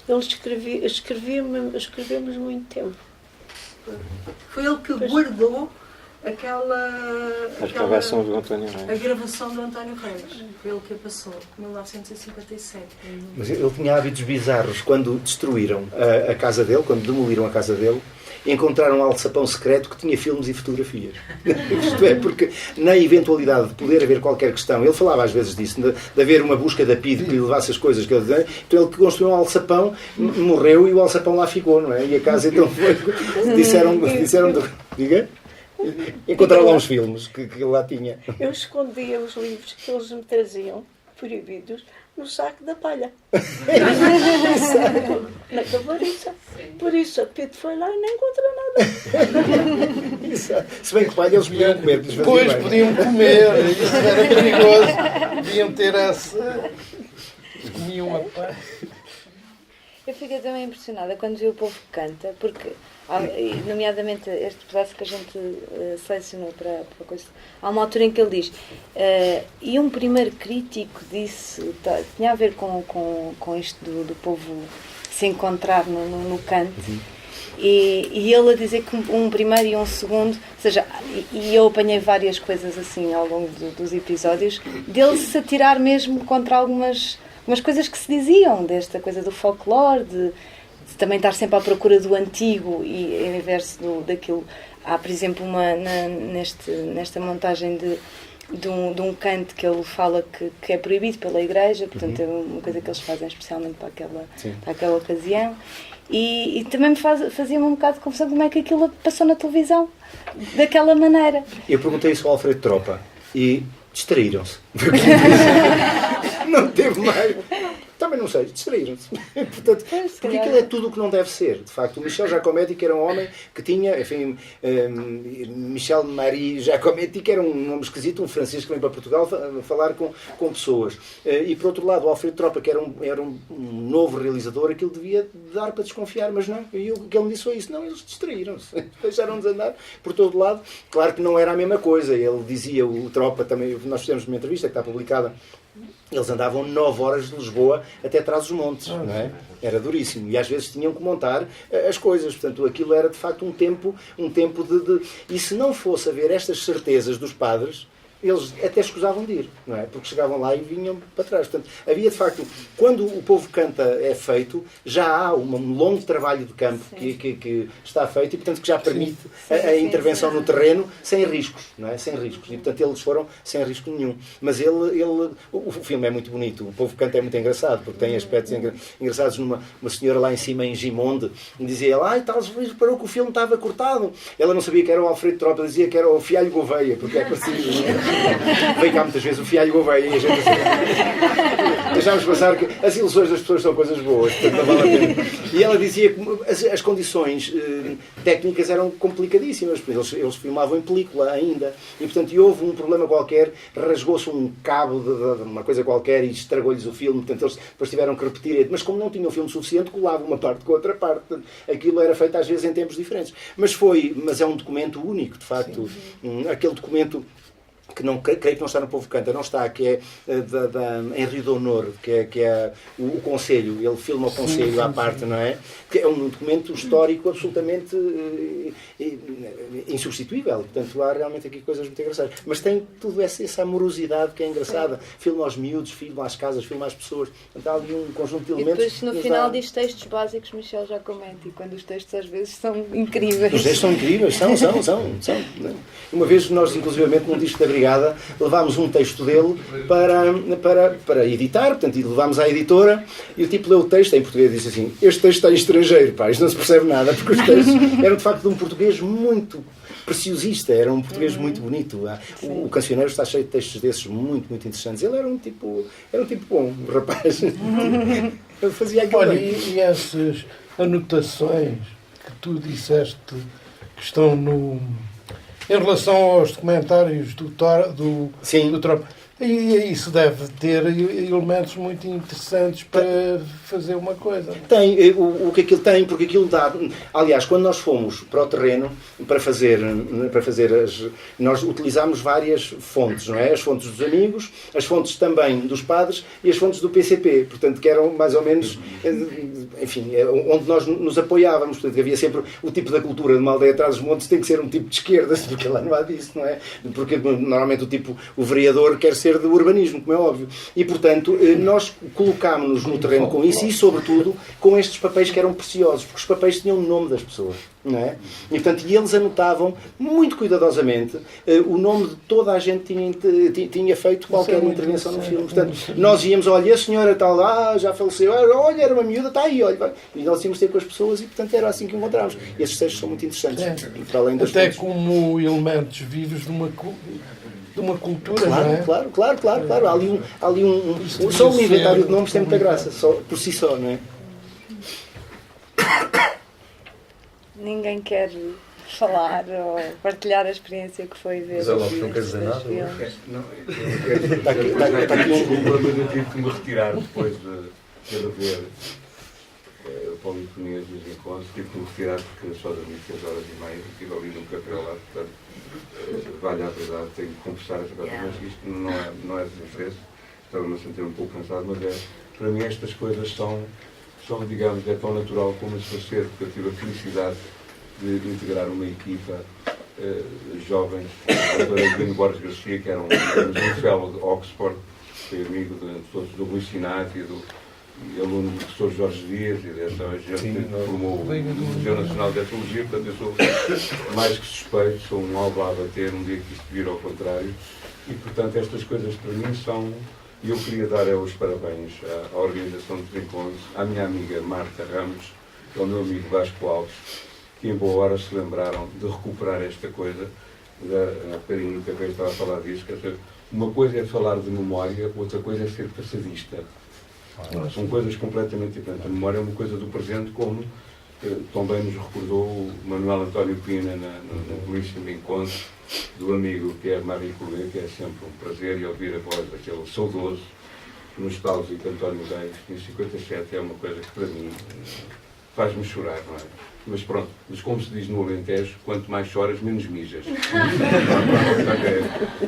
Ele escrevemos muito tempo. Foi ele que guardou a gravação do António Reis. A gravação do António Reis. Foi ele que a passou, em 1957. Mas ele tinha hábitos bizarros. Quando destruíram a casa dele, quando demoliram a casa dele, encontraram um alçapão secreto que tinha filmes e fotografias. Isto é, porque na eventualidade de poder haver qualquer questão, ele falava às vezes disso, de haver uma busca da PIDE que lhe levasse as coisas que ele dizia, então ele que construiu um alçapão, morreu e o alçapão lá ficou, não é? E a casa então foi... Disseram diga? Encontraram lá uns filmes que lá tinha. Eu escondia os livros que eles me traziam, proibidos, no saco da palha. Na cavariça. Por isso a Pito foi lá e não encontrou nada. Se bem que palha eles podiam comer. Depois podiam comer, isso era perigoso. Podiam ter essa. Comiam a palha. Eu fiquei também impressionada quando vi o povo que canta, porque, nomeadamente este pedaço que a gente selecionou para coisa, há uma altura em que ele diz, e um primeiro crítico disse, tinha a ver com isto do povo se encontrar no canto, e ele a dizer que um primeiro e um segundo, ou seja, e eu apanhei várias coisas assim ao longo dos episódios, dele se atirar mesmo contra algumas coisas que se diziam, desta coisa do folclore, de também estar sempre à procura do antigo e ao invés daquilo. Há, por exemplo, nesta montagem de um canto que ele fala que é proibido pela Igreja, portanto é uma coisa que eles fazem especialmente para aquela ocasião. E também me fazia um bocado de confusão como é que aquilo passou na televisão, daquela maneira. Eu perguntei isso ao Alfredo Tropa e distraíram-se. Não teve mais. Também não sei, distraíram-se. Portanto, porque aquilo é tudo o que não deve ser. De facto, o Michel Giacometti, que era um homem que tinha, enfim, Michel Marie Giacometti, que era um nome esquisito, um francês que vem para Portugal falar com pessoas. E, por outro lado, o Alfredo Tropa, que era um novo realizador, aquilo devia dar para desconfiar, mas não. E o que ele me disse foi isso. Não, eles distraíram-se. Deixaram-nos andar por todo lado. Claro que não era a mesma coisa. Ele dizia, o Tropa também, nós fizemos uma entrevista que está publicada, eles andavam 9 horas de Lisboa até Trás-os-Montes, não é? Era duríssimo. E às vezes tinham que montar as coisas. Portanto, aquilo era de facto um tempo de... E se não fosse haver estas certezas dos padres, eles até escusavam de ir, não é? Porque chegavam lá e vinham para trás. Portanto, havia de facto, quando o povo canta é feito, já há um longo trabalho de campo que está feito e, portanto, que já permite a intervenção no terreno sem riscos, não é? Sem riscos. E, portanto, eles foram sem risco nenhum. Mas o filme é muito bonito, o povo canta é muito engraçado, porque tem aspectos engraçados. Uma senhora lá em cima, em Gimonde, dizia ela, tal, reparou que o filme estava cortado. Ela não sabia que era o Alfredo Tropa, dizia que era o Fialho Gouveia, porque é parecido. Veio cá muitas vezes o Fialho Gouveia e a gente deixámos passar que as ilusões das pessoas são coisas boas, portanto não vale a pena. E ela dizia que as condições técnicas eram complicadíssimas, eles filmavam em película ainda, e portanto houve um problema qualquer, rasgou-se um cabo de uma coisa qualquer e estragou-lhes o filme, portanto eles depois tiveram que repetir, mas como não tinham filme suficiente, colavam uma parte com a outra parte, portanto, aquilo era feito às vezes em tempos diferentes. Mas é um documento único, de facto, aquele documento que não, creio que não está no Povo Canta, não está, que é em Rio de Honor, que é o Conselho, ele filma o Conselho à parte, não é? Que é um documento histórico absolutamente insubstituível, portanto há realmente aqui coisas muito engraçadas, mas tem tudo essa amorosidade que é engraçada, filma aos miúdos, filma às casas, filma às pessoas, portanto há ali um conjunto de elementos. E depois no final diz textos básicos, Michel Giacometti, quando os textos às vezes são incríveis. Os textos são incríveis, são. Uma vez nós, inclusivamente, num disco da Brigada, levámos um texto dele para editar, portanto, e levámos à editora, e o tipo leu o texto em português e disse assim, este texto está em estrangeiro, pá, isto não se percebe nada, porque os textos eram de facto de um português muito preciosista, era um português muito bonito. O Cancioneiro está cheio de textos desses muito, muito interessantes. Ele era um tipo bom, um rapaz. Ele fazia aquilo. Olha, e essas anotações que tu disseste que estão em relação aos documentários do Tropa, e isso deve ter elementos muito interessantes para fazer uma coisa. Tem, o que aquilo tem, porque aquilo dá... Aliás, quando nós fomos para o terreno para fazer nós utilizámos várias fontes, não é? As fontes dos amigos, as fontes também dos padres e as fontes do PCP, portanto, que eram mais ou menos, enfim, onde nós nos apoiávamos, portanto, havia sempre o tipo da cultura de uma aldeia atrás dos montes tem que ser um tipo de esquerda, porque lá não há disso, não é? Porque normalmente o vereador quer ser do urbanismo, como é óbvio. E, portanto, nós colocámos-nos no terreno com isso e, sobretudo, com estes papéis que eram preciosos, porque os papéis tinham o nome das pessoas, não é? E, portanto, eles anotavam muito cuidadosamente o nome de toda a gente que tinha feito qualquer intervenção no filme. Portanto, nós íamos, olha, a senhora tal, já faleceu, olha, era uma miúda, está aí, olha. E nós íamos ter com as pessoas e, portanto, era assim que encontrávamos. E esses textos são muito interessantes. Para além das até fontes. como elementos vivos de uma de uma cultura, Claro, não é? claro. Há ali só o inventário de nomes tem muita graça, só, por si só, não é? Ninguém quer falar ou partilhar a experiência que foi ver. José Lopes, não quer dizer nada? Está aqui um desculpa, mas eu tive que me retirar depois de ter a ver polifonias dos encontros, tive que me retirar porque só dormi 6h30, estive ali num café lá, portanto, vale a verdade, tenho que confessar essa coisa, mas isto não é desinteresse, estava-me a sentir um pouco cansado, mas para mim estas coisas são, digamos, é tão natural como se fosse ser, porque eu tive a felicidade de integrar uma equipa jovens, a doutora Evelino Borges Garcia, que era um fellow de Oxford, foi amigo de todos do Luís Sinati e aluno do professor Jorge Dias e dessa gente que formou o Museu Nacional de Etnologia, portanto eu sou mais que suspeito, sou um alvo a bater um dia que isto vira ao contrário e portanto estas coisas para mim são, e eu queria dar os parabéns à organização dos encontros, à minha amiga Marta Ramos, ao meu amigo Vasco Alves, que em boa hora se lembraram de recuperar esta coisa, há bocadinho que eu estava a falar disso, quer dizer, uma coisa é falar de memória, outra coisa é ser passadista. São coisas completamente diferentes. A memória é uma coisa do presente, como também nos recordou o Manuel António Pina no belíssimo encontro do amigo Pierre Marie Coulet, que é sempre um prazer, e ouvir a voz daquele saudoso, nostálgico António Reis, em 57, é uma coisa que para mim faz-me chorar, não é? Mas pronto, mas como se diz no Alentejo, quanto mais choras, menos mijas.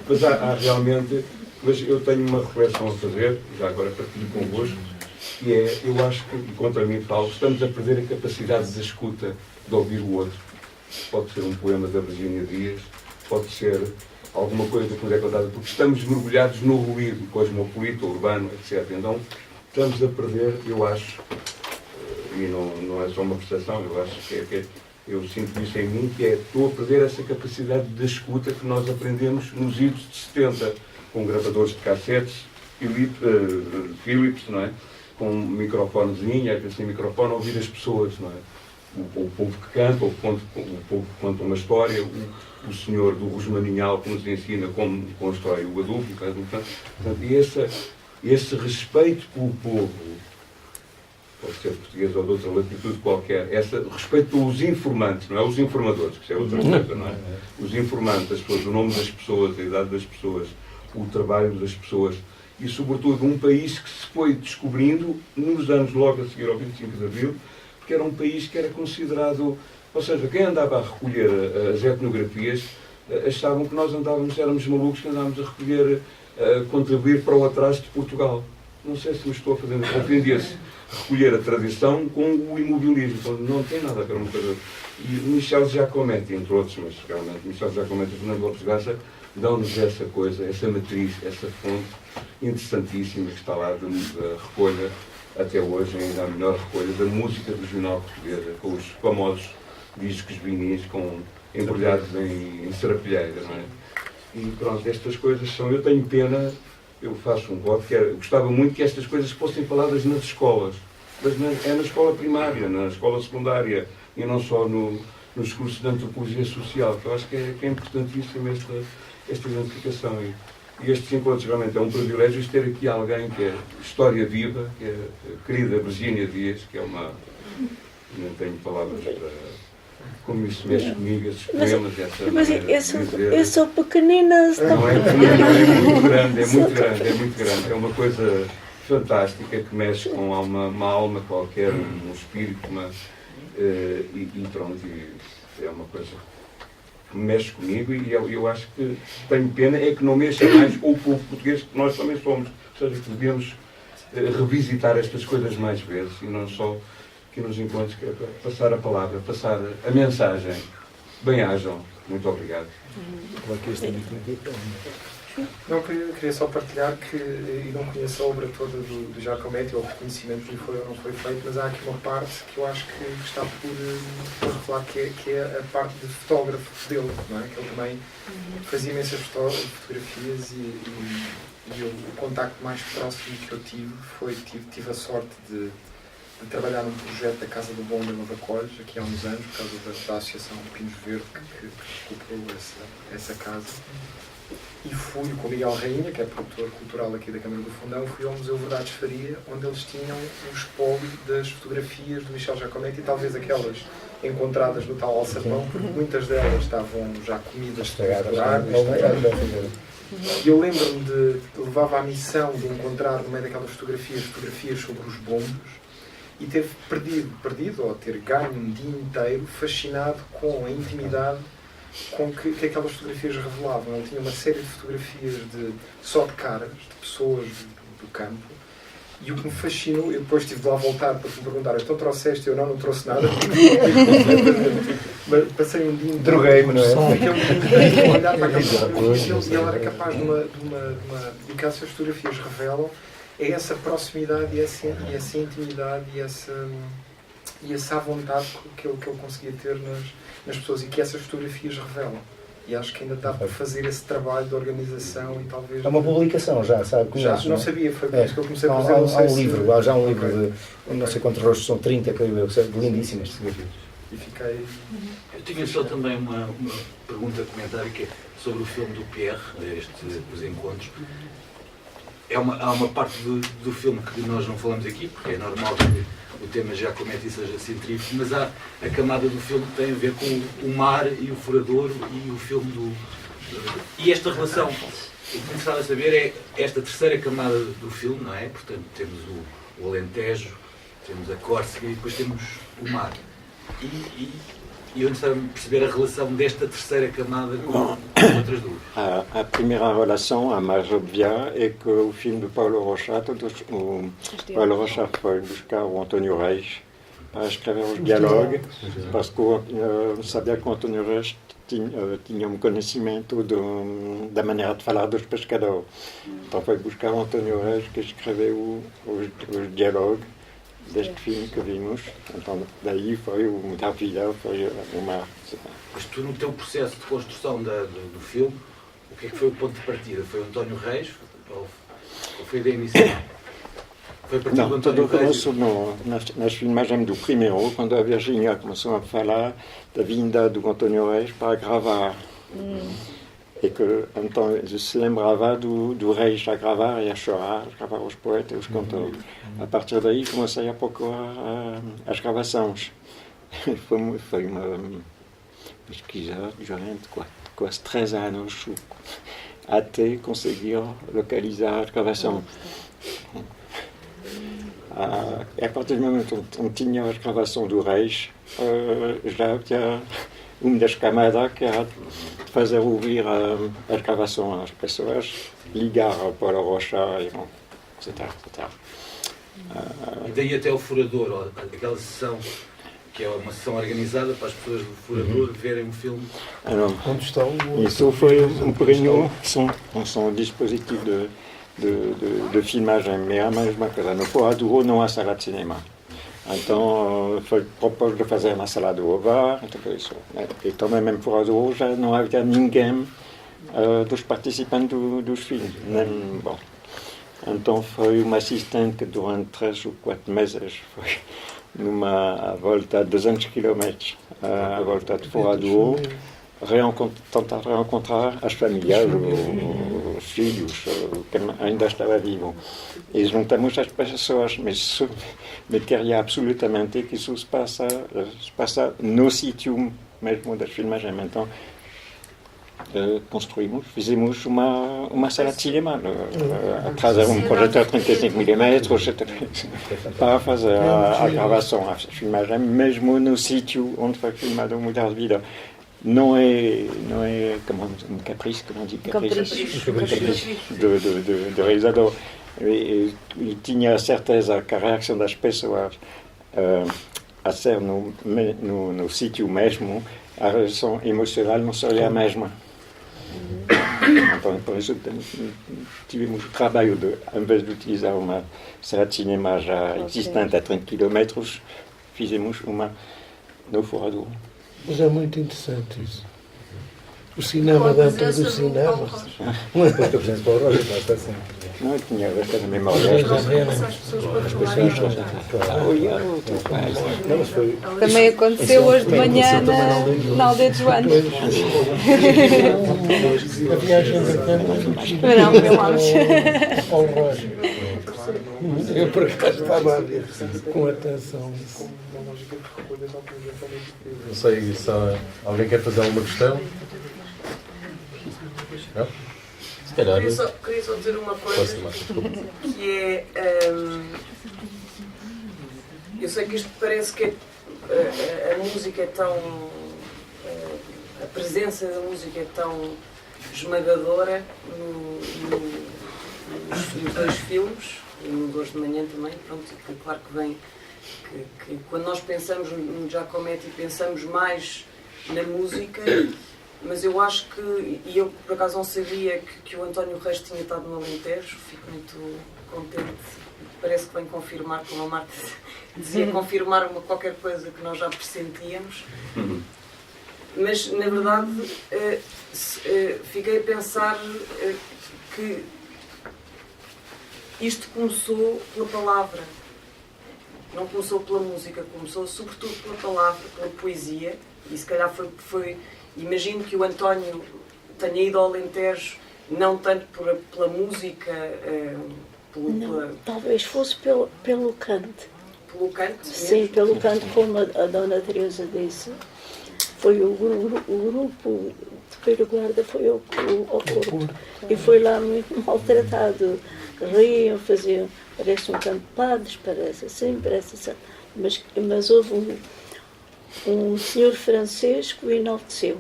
Mas há realmente, mas eu tenho uma reflexão a fazer, já agora partilho convosco, que é, eu acho que, e contra mim falo, estamos a perder a capacidade de escuta, de ouvir o outro. Pode ser um poema da Virgínia Dias, pode ser alguma coisa que nos é contada, porque estamos mergulhados no ruído cosmopolita, urbano, etc. Então, estamos a perder, eu acho, e não é só uma percepção, eu acho que eu sinto isso em mim, que é, estou a perder essa capacidade de escuta que nós aprendemos nos idos de 70, com gravadores de cassetes, Philips, não é? Com um microfonezinho, às vezes sem microfone, ouvir as pessoas, não é? O povo que canta, o povo que conta uma história, o senhor do Rosmaninhal que nos ensina como constrói o adubo, e esse respeito pelo povo, pode ser português ou de outra latitude qualquer, esse respeito pelos informantes, não é os informadores, que isso é outra coisa, não é? Os informantes, as pessoas, o nome das pessoas, a idade das pessoas, o trabalho das pessoas, e sobretudo um país que se foi descobrindo nos anos logo a seguir ao 25 de Abril, porque era um país que era considerado, ou seja, quem andava a recolher as etnografias achavam que nós éramos malucos que andávamos a recolher, a contribuir para o atraso de Portugal. Não sei se me estou a fazer, compreendia-se recolher a tradição com o imobilismo, então não tem nada a ver uma coisa. E o Michel Giacometti, entre outros, mas realmente Michel Giacometti e Fernando Lopes Graça dão-nos essa coisa, essa matriz, essa fonte interessantíssima que está lá da recolha, até hoje ainda a melhor recolha da música regional portuguesa, com os famosos discos vinis embrulhados em serapilheira, não é? E pronto, estas coisas são, eu tenho pena, eu faço um voto, eu gostava muito que estas coisas fossem faladas nas escolas, mas é na escola primária, na escola secundária, e não só nos cursos de antropologia social, que eu acho que é importantíssima esta identificação. E estes encontros realmente é um privilégio ter aqui alguém que é história viva, que é a querida Virgínia Dias, que é uma... não tenho palavras para... como isso mexe comigo, esses poemas, essa mas eu sou pequenina. Não, é muito grande, é uma coisa fantástica que mexe com uma alma qualquer, um espírito, e pronto, é uma coisa que mexe comigo, e eu acho que tenho pena é que não mexa mais com o povo português, que nós também somos, ou seja, que devemos revisitar estas coisas mais vezes, e não só que nos encontros, que é para passar a palavra, passar a mensagem. Bem-ajam. Muito obrigado. Não, queria só partilhar que eu não conheço a obra toda do Giacometti, ou o reconhecimento que lhe foi ou não foi feito, mas há aqui uma parte que eu acho que está por revelar, que é a parte de fotógrafo dele, não é? Que ele também fazia imensas fotografias e o contacto mais próximo que eu tive a sorte de trabalhar num projeto da Casa do Bom da Nova Colhos, aqui há uns anos, por causa da Associação Pinos Verde, que recuperou essa casa. e fui com o Miguel Rainha, que é produtor cultural aqui da Câmara do Fundão, fui ao Museu Verdades Faria, onde eles tinham um espólio das fotografias do Michel Giacometti, e talvez aquelas encontradas no tal alçapão, porque muitas delas estavam já comidas, estragadas. E eu lembro-me de levava a missão de encontrar no meio daquelas fotografias sobre os bombos, e ter perdido ou ter ganho um dia inteiro fascinado com a intimidade com que aquelas fotografias revelavam. Ele tinha uma série de fotografias só de caras, de pessoas do campo, e o que me fascinou, eu depois tive de lá voltar para me perguntar, então trouxeste? Eu não trouxe nada, mas passei um dia inteiro, droguei-me, não é? A olhar para aquelas fotografias, e ele era capaz de uma e que essas fotografias revelam é essa proximidade e essa intimidade e essa vontade que ele conseguia ter nas pessoas, e que essas fotografias revelam. E acho que ainda está por fazer esse trabalho de organização e talvez... É uma publicação já, sabe? Já, não sabia, foi por isso que eu comecei a fazer. Há já um livro de não sei quantos rostos, são 30, creio eu, lindíssimas fotografias. E fiquei... Eu tinha só também uma pergunta, comentário, que é sobre o filme do Pierre, Os Encontros. Há uma parte do filme que nós não falamos aqui, porque é normal que o tema Giacometti seja centrífugo, mas há a camada do filme que tem a ver com o mar e o furadouro e o filme e esta relação. O que me gostava de saber é esta terceira camada do filme, não é? Portanto, temos o Alentejo, temos a Córcega e depois temos o mar. E eu gostava de perceber a relação desta terceira camada com outras duas. A primeira relação, a mais óbvia, é que o filme de Paulo Rocha, Paulo Rocha foi buscar o António Reis para escrever os diálogos, parce que sabia que o António Reis tinha um conhecimento da maneira de falar dos pescadores. Então foi buscar o António Reis, que escreveu os diálogos deste filme que vimos. Então daí foi o Mudar Vida, foi uma... Mas tu, no teu processo de construção do filme, o que é que foi o ponto de partida? Foi o António Reis ou foi da emissão? Foi a partir do António Reis? Nas filmagens do primeiro, quando a Virginia começou a falar da vinda do António Reis para gravar. E que então se lembrava do Reis a gravar e a chorar, a gravar os poetas e os cantores. A partir daí comecei a procurar as gravações. Foi uma pesquisa durante quase 3 anos até conseguir localizar as gravações. E a partir do momento onde tinha as gravações do Reis, já havia uma das camadas que era de fazer ouvir as gravações às pessoas, ligar para a Rocha, etc. E daí até o Furador, aquela sessão que é uma sessão organizada para as pessoas do Furador verem um filme. Onde estão? Isso foi um bocadinho, são dispositivos de filmagem, mas é a mesma coisa. No Furador não há sala de cinema. Então foi proposto de fazer na sala do Ovar, e também mesmo fora do Ovar já não havia ninguém dos participantes dos filmes. Bom. Então foi uma assistente que durante 3 ou 4 meses foi numa volta de 200 km à volta de fora do Ovar, tentar reencontrar as famílias, os filhos, que ainda estavam vivos. E juntamos as pessoas, mas queria absolutamente que isso se passa no sítio mesmo das filmagens. Então, fizemos uma sala de cinema, trazer um projetor 35mm para fazer a gravação, a filmagem, mesmo no sítio onde foi filmado o Mudar de Vida. Não é um capricho, como diz capricho do realizador. E tinha a certeza que a reação das pessoas a ser no sítio mesmo, a reação emocional não seria a mesma. Então, por isso, tivemos o trabalho de, em vez de utilizar uma sala de cinema já existente a 30 km, fizemos uma no Furador. Mas é muito interessante isso. O cinema dentro do cinema. Uma coisa que a presença para o Roger está sempre. Não, eu tinha esta na mesma hora. As pessoas para falarem à vontade. Não, mas foi... Também aconteceu hoje de manhã na aldeia de Joana. A viagem da câmara. Não, filmámos. Eu por acaso estava a ver com atenção isso. Não sei se alguém quer fazer alguma questão. Não? Se calhar. Queria só dizer uma coisa, que é... eu sei que isto parece que a música é tão... a presença da música é tão esmagadora nos dois filmes, e no Dois de Manhã também, pronto, que claro que vem... Que quando nós pensamos no Giacometti, pensamos mais na música, mas eu acho que, e eu por acaso não sabia que o António Reis tinha estado no Alentejo, fico muito contente, parece que vem confirmar, como a Marta dizia, confirmar qualquer coisa que nós já pressentíamos, mas na verdade fiquei a pensar que isto começou pela palavra. Não começou pela música, começou sobretudo pela palavra, pela poesia, e se calhar foi imagino que o António tenha ido ao Alentejo não tanto pela música, talvez fosse pelo canto. Pelo canto? Sim, mesmo? pelo canto, como a Dona Teresa disse. Foi o grupo de Peruguarda, foi ao Porto, e foi lá muito maltratado. Riam, faziam, parece um canto de padres, parece assim, mas houve um senhor francês que o enalteceu.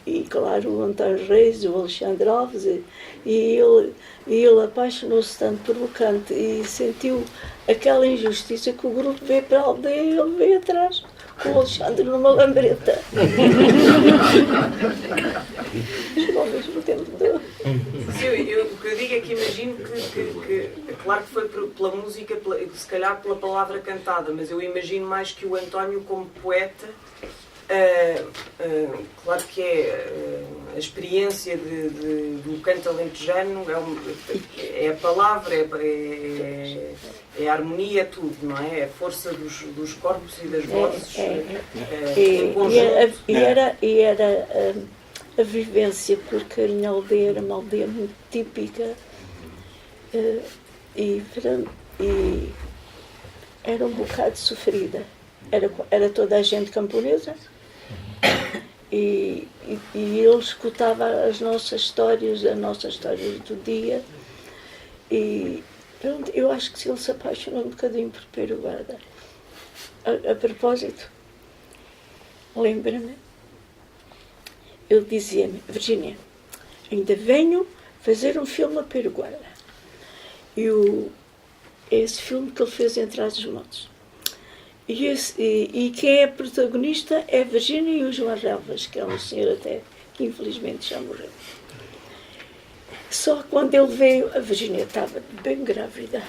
E claro, o António Reis, o Alexandre Alves, e ele apaixonou-se tanto pelo canto e sentiu aquela injustiça que o grupo veio para a aldeia e ele veio atrás, com o Alexandre numa lambreta. Chegou ao mesmo tempo Sim, o que eu digo é que imagino que claro que foi pela música, se calhar pela palavra cantada, mas eu imagino mais que o António como poeta, claro que a experiência do canto alentejano é a palavra, é a harmonia, é tudo, não é? É a força dos corpos e das vozes em conjunto. E era a vivência, porque a minha aldeia era uma aldeia muito típica e era um bocado sofrida. Era toda a gente camponesa e ele escutava as nossas histórias do dia e pronto, eu acho que ele se apaixonou um bocadinho por Peruguarda. A propósito, lembra-me, ele dizia-me: Virgínia, ainda venho fazer um filme a Peruguarda. E esse filme que ele fez em Trás-os-Montes. E quem é protagonista é a Virgínia e o João Relvas, que é um senhor até que infelizmente já morreu. Só quando ele veio, a Virgínia estava bem grávida.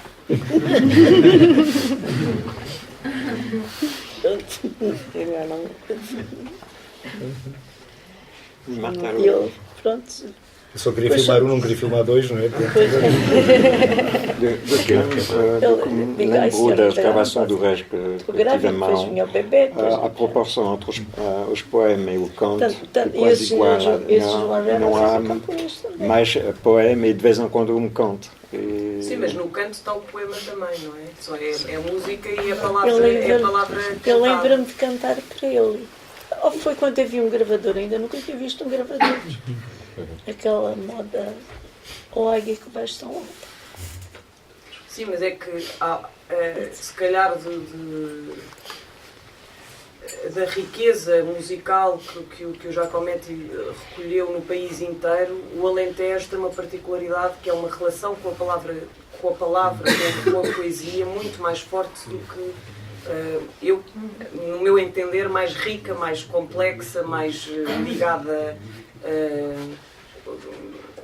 E ele, pronto. Eu só queria filmar um, não queria filmar dois, não é? Lembro da escavação do Reis que tive a mão. A proporção entre os poemas e o canto é quase igual. Não há mais poema e de vez em quando um canto. Sim, mas no canto está o poema também, não é? Só é a música e a palavra cantada. Eu lembro-me de cantar para ele. Ou foi quando havia um gravador, ainda nunca tinha visto um gravador. Aquela moda águia que vais tão alta. Sim, mas é que se calhar da riqueza musical que o Giacometti recolheu no país inteiro, o Alentejo tem uma particularidade que é uma relação com a palavra, com a poesia muito mais forte do que no meu entender, mais rica, mais complexa, mais ligada,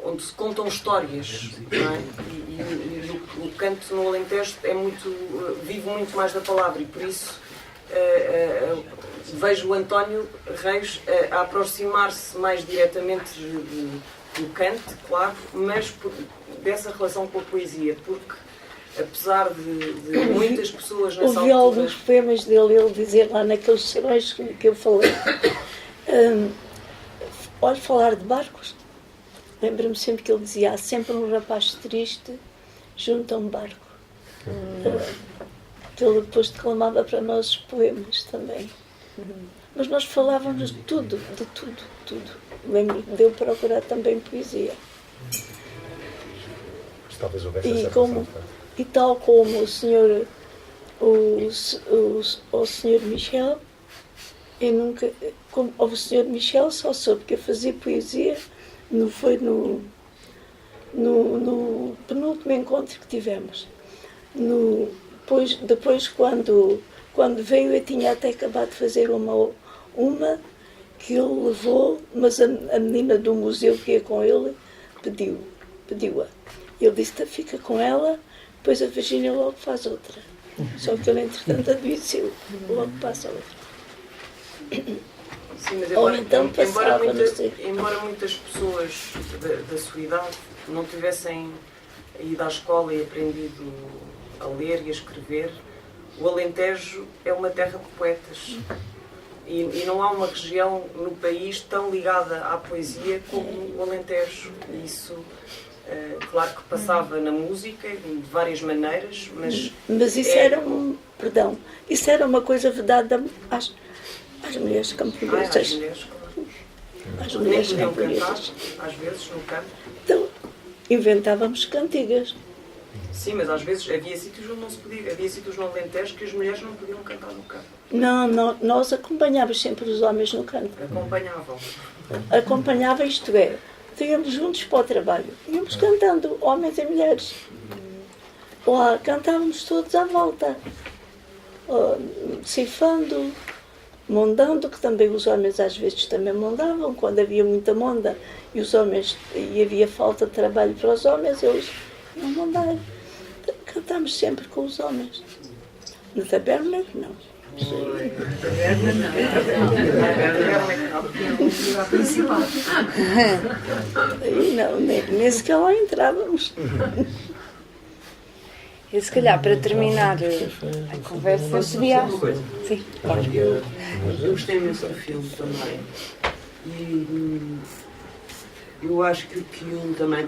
onde se contam histórias, não é? E o canto no Alentejo vive muito mais da palavra, e por isso vejo o António Reis a aproximar-se mais diretamente do canto, claro, mas dessa relação com a poesia, porque apesar de muitas pessoas nessa ouvi altura... alguns poemas dele, ele dizer lá naqueles serões que eu falei. Olha, falar de barcos. Lembro-me sempre que ele dizia: há sempre um rapaz triste junto a um barco. Que ele depois declamava para nós os poemas também. Mas nós falávamos de tudo. Lembro-me de eu procurar também poesia. Talvez houvesse E tal como o senhor Michel, eu nunca, como o senhor Michel só soube que eu fazia poesia, foi no penúltimo encontro que tivemos. Depois quando veio, eu tinha até acabado de fazer uma que ele levou, mas a menina do museu que ia com ele pediu-a. Ele disse: fica com ela, depois a Virgínia logo faz outra. Só que ele, entretanto, adoeceu, logo passa outra. Sim, mas ou então passava, embora muitas pessoas da sua idade não tivessem ido à escola e aprendido a ler e a escrever, o Alentejo é uma terra de poetas. E não há uma região no país tão ligada à poesia como o Alentejo. E isso, claro que passava na música, de várias maneiras, mas isso isso era uma coisa vedada às mulheres camponesas. Às mulheres, claro. Às mulheres nem podiam cantar, camponesas. às vezes, no campo. Então, inventávamos cantigas. Sim, mas às vezes havia sítios onde não se podia. Havia sítios no Alentejo que as mulheres não podiam cantar no campo. Não, nós acompanhávamos sempre os homens no campo. Acompanhava, isto é, íamos juntos para o trabalho. Íamos cantando, homens e mulheres. Lá cantávamos todos à volta. Cifando, mondando, que também os homens às vezes também mondavam, quando havia muita monda e os homens, e havia falta de trabalho para os homens, eles iam mondar. Cantámos sempre com os homens. Na taberna, não. Não, nem sequer lá entrávamos. E se calhar, para terminar a conversa, seria... Sim, pode. Eu gostei imenso do filme também. E eu acho que o Q1 também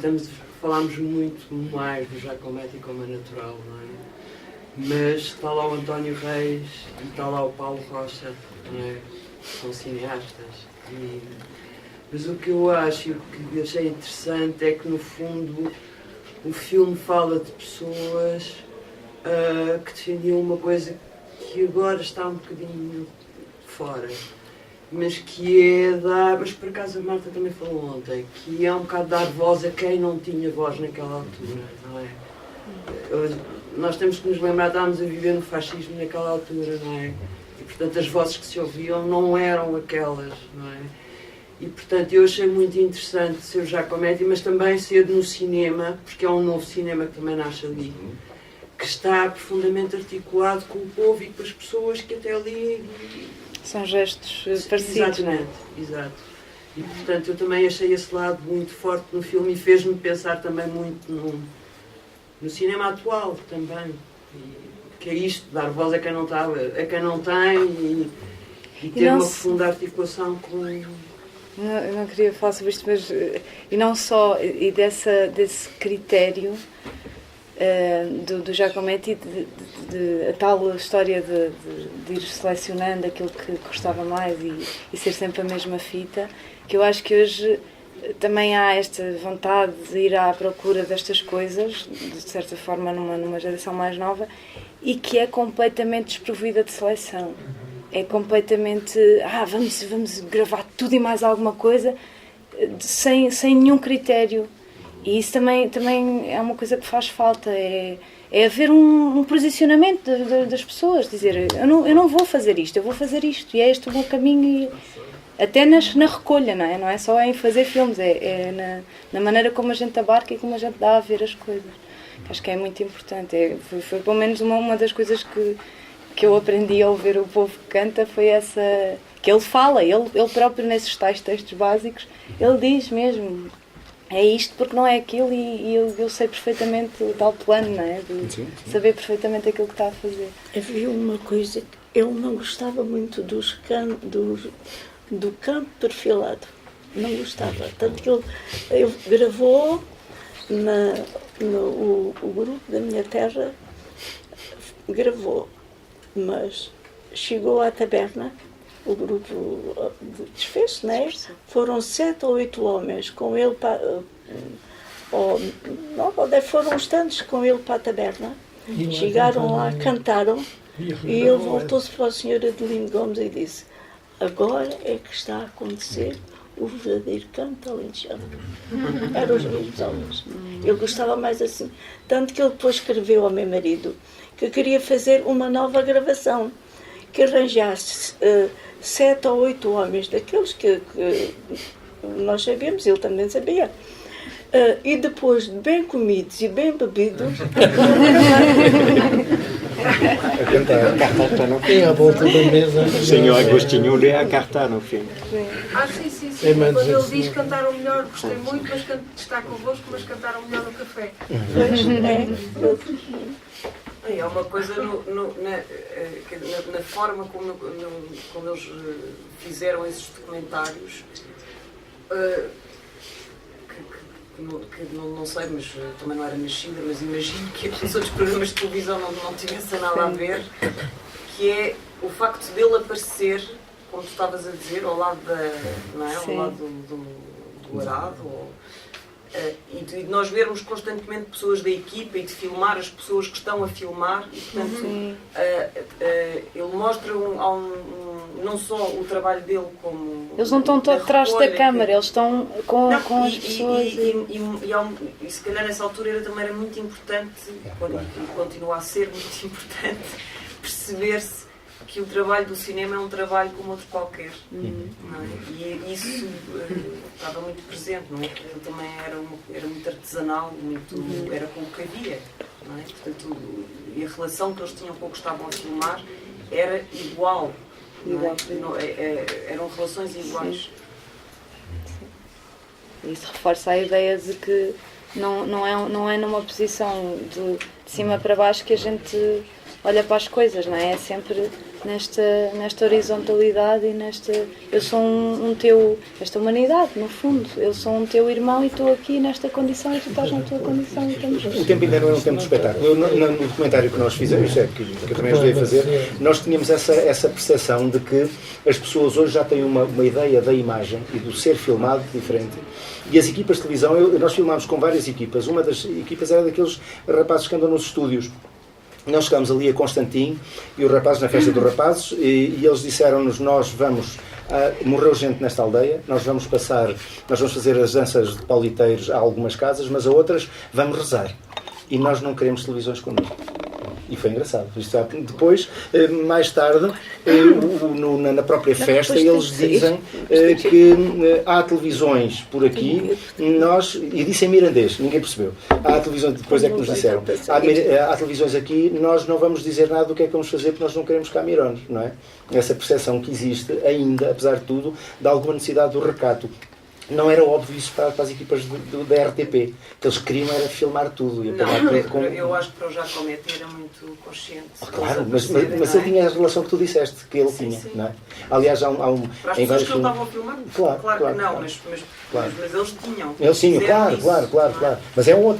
falámos muito mais do Giacometti como é natural, não é? Mas está lá o António Reis e está lá o Paulo Rocha, não é? São cineastas. Mas o que eu acho e o que achei interessante é que, no fundo, o filme fala de pessoas que defendiam uma coisa que agora está um bocadinho fora, mas que é dar, mas por acaso a Marta também falou ontem, que é um bocado dar voz a quem não tinha voz naquela altura, não é? Nós temos que nos lembrar, estávamos a viver no fascismo naquela altura, não é? E portanto as vozes que se ouviam não eram aquelas, não é? E portanto eu achei muito interessante ser o Giacometti, mas também ser no cinema, porque é um novo cinema que também nasce ali, que está profundamente articulado com o povo e com as pessoas que até ali... São gestos parecidos, não é? Exato. E portanto eu também achei esse lado muito forte no filme e fez-me pensar também muito no cinema atual também. Que é isto, dar voz a quem não está, a quem não tem e ter uma profunda articulação com... Eu não queria falar sobre isto, mas e não só, e desse critério do Giacometti, a tal história de ir selecionando aquilo que gostava mais e ser sempre a mesma fita, que eu acho que hoje também há esta vontade de ir à procura destas coisas, de certa forma numa geração mais nova, e que é completamente desprovida de seleção. É completamente, vamos gravar tudo e mais alguma coisa, sem nenhum critério. E isso também é uma coisa que faz falta, é haver um posicionamento das pessoas, dizer, eu não vou fazer isto, eu vou fazer isto, e é este o meu caminho, até na recolha, não é só em fazer filmes, é na maneira como a gente abarca e como a gente dá a ver as coisas. Acho que é muito importante, foi pelo menos uma das coisas que eu aprendi a ouvir o povo que canta, foi essa, que ele fala, ele próprio nesses tais textos básicos, ele diz mesmo, é isto porque não é aquilo, e eu sei perfeitamente o tal plano, não é? De saber perfeitamente aquilo que está a fazer. Havia uma coisa que ele não gostava muito do canto perfilado. Não gostava. Tanto que ele gravou o grupo da minha terra, gravou, mas chegou à taberna, o grupo desfez-se, não é? Foram 7 ou 8 homens com ele para. Foram uns tantos com ele para a taberna. Chegaram lá, cantaram, e ele voltou-se para a senhora Adelino Gomes e disse: agora é que está a acontecer o verdadeiro canto alentejano. Eram os mesmos homens. Ele gostava mais assim. Tanto que ele depois escreveu ao meu marido que queria fazer uma nova gravação, que arranjasse 7 ou 8 homens daqueles que nós sabíamos, ele também sabia. E depois, bem comidos e bem bebidos, a cantar. A cantar está no fim. À volta da mesa. Senhor Agostinho a cantar no fim. Sim. Quando ele diz que cantaram melhor, gostei muito, mas está convosco, mas cantaram melhor no café. É uma coisa na forma como eles fizeram esses documentários, que não sei, mas também não era nascida, mas imagino que os outros programas de televisão não tivessem nada a ver, que é o facto dele aparecer, como tu estavas a dizer, ao lado ao lado do arado, e de nós vermos constantemente pessoas da equipa e de filmar as pessoas que estão a filmar, e portanto ele mostra não só o trabalho dele como... Eles não estão todos atrás da câmara, eles estão com as pessoas. E se calhar nessa altura também era muito importante, e continua a ser muito importante, perceber-se que o trabalho do cinema é um trabalho como outro qualquer. Não é? E isso estava muito presente, não é? Ele também era muito artesanal, era com o que havia. Não é? Portanto, e a relação que eles tinham com o que estavam a filmar era igual. Não é? Eram relações iguais. Isso reforça a ideia de que não é numa posição de cima para baixo que a gente olha para as coisas, não é? É sempre nesta horizontalidade e eu sou esta humanidade, no fundo. Eu sou um teu irmão e estou aqui nesta condição e tu estás na tua condição. E estamos... O tempo ainda não é um tempo de espetáculo. No documentário que nós fizemos, que eu também ajudei a fazer, nós tínhamos essa percepção de que as pessoas hoje já têm uma ideia da imagem e do ser filmado diferente. E as equipas de televisão, nós filmámos com várias equipas. Uma das equipas era daqueles rapazes que andam nos estúdios. Nós chegámos ali a Constantin e os rapazes na festa dos rapazes e eles disseram-nos: morreu gente nesta aldeia, nós vamos fazer as danças de pauliteiros a algumas casas, mas a outras vamos rezar. E nós não queremos televisões connosco. E foi engraçado. Depois, mais tarde, na própria festa, eles dizem que há televisões por aqui, e disse em mirandês, ninguém percebeu. Há televisões, depois é que nos disseram, há televisões aqui, nós não vamos dizer nada do que é que vamos fazer porque nós não queremos camirões, não é? Essa percepção que existe ainda, apesar de tudo, de alguma necessidade do recato. Não era óbvio isso para as equipas da RTP, que eles queriam era filmar tudo. Eu acho que para o Giacometti era muito consciente. Claro, mas ele tinha a relação que tu disseste, que ele tinha. Sim. Não é? Aliás, há um para as pessoas que ele estava a filmar, claro que não, mas eles tinham. Eles tinham, claro. Mas é o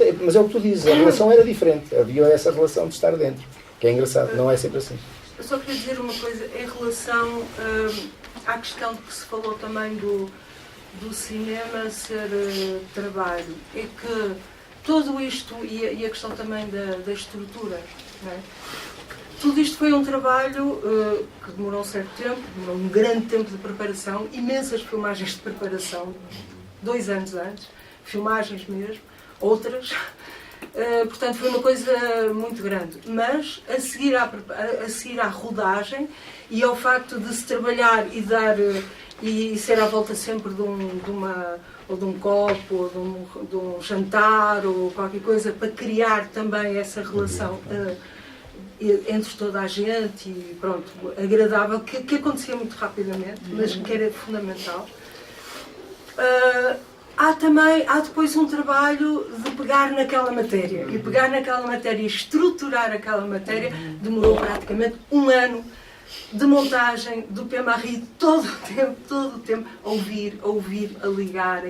que tu dizes, a relação era diferente, havia essa relação de estar dentro, que é engraçado, não é sempre assim. Eu só queria dizer uma coisa em relação à questão de que se falou também do cinema ser trabalho, é que tudo isto, e a questão também da estrutura, não é? Tudo isto foi um trabalho que demorou um certo tempo, demorou um grande tempo de preparação, imensas filmagens de preparação, 2 anos antes, filmagens mesmo, outras, portanto foi uma coisa muito grande, mas a seguir à rodagem e ao facto de se trabalhar e dar... e ser à volta sempre de um copo, ou de um jantar, ou qualquer coisa, para criar também essa relação entre toda a gente e pronto, agradável, que acontecia muito rapidamente, mas que era fundamental. há depois um trabalho de pegar naquela matéria. E pegar naquela matéria e estruturar aquela matéria demorou praticamente 1 ano de montagem do Pierre-Marie, todo o tempo, a ouvir, a ligar,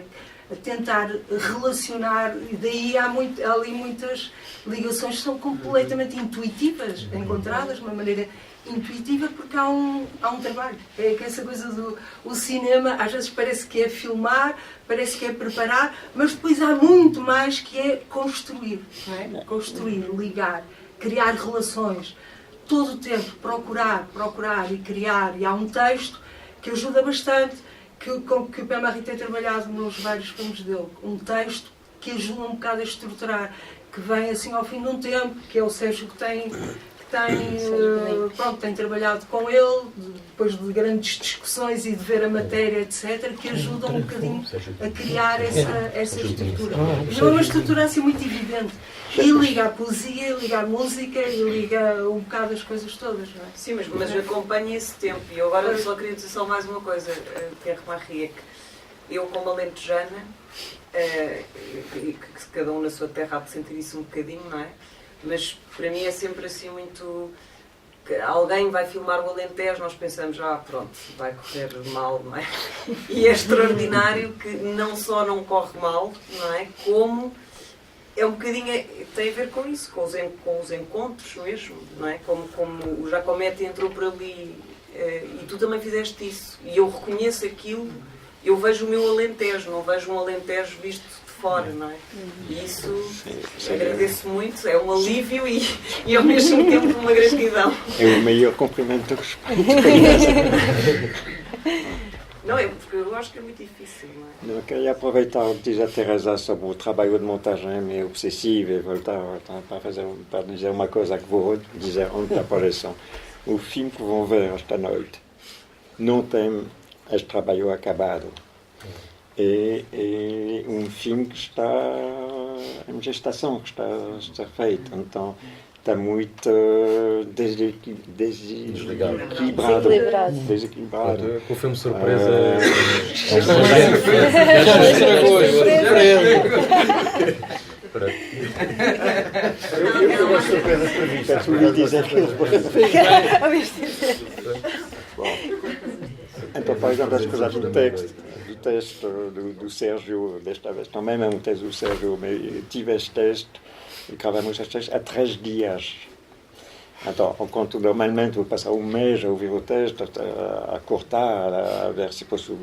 a tentar relacionar, e daí há ali muitas ligações que são completamente intuitivas, encontradas de uma maneira intuitiva, porque há um trabalho. É que essa coisa do cinema, às vezes parece que é filmar, parece que é preparar, mas depois há muito mais que é construir, não é? Construir, ligar, criar relações, todo o tempo procurar e criar, e há um texto que ajuda bastante, que o Pierre-Marie tem trabalhado nos vários filmes dele, um texto que ajuda um bocado a estruturar, que vem assim ao fim de um tempo, que é o Sérgio que tem trabalhado com ele, depois de grandes discussões e de ver a matéria, etc., que ajudam um bocadinho a criar essa estrutura. Não é uma estrutura assim muito evidente. E liga a poesia, liga a música e liga um bocado as coisas todas, não é? Sim, mas acompanha esse tempo. E eu agora só queria dizer só mais uma coisa, Pierre-Marie, é que eu, como alentejana, que cada um na sua terra há de sentir isso um bocadinho, não é? Mas para mim é sempre assim muito... que alguém vai filmar o Alentejo, nós pensamos, pronto, vai correr mal, não é? E é extraordinário que não só não corre mal, não é? Como é um bocadinho... tem a ver com isso, com os encontros mesmo, não é? Como o Giacometti entrou por ali e tu também fizeste isso. E eu reconheço aquilo, eu vejo o meu Alentejo, não vejo um Alentejo visto de fora, não é? E isso agradeço muito, é um alívio e ao mesmo tempo uma gratidão. É o maior cumprimento do respeito. Não, é porque eu acho que é muito difícil, não é? Eu queria aproveitar o que diz a Teresa sobre o trabalho de montagem meio obsessivo e voltar para dizer uma coisa que vou dizer ontem da projeção. O filme que vão ver esta noite não tem este trabalho acabado. É um filme que está em gestação, que está a ser feito. Então, está muito desequilibrado. Com o filme surpresa. Eu gosto de surpresas para mim. Peço lhe dizer que então, por exemplo, as coisas do texto do Sérgio, desta vez também, mesmo o texto do Sérgio, tive este texto e gravamos este texto há 3 dias. Então, enquanto normalmente vou passar um mês a ouvir o texto, a cortar, a ver se posso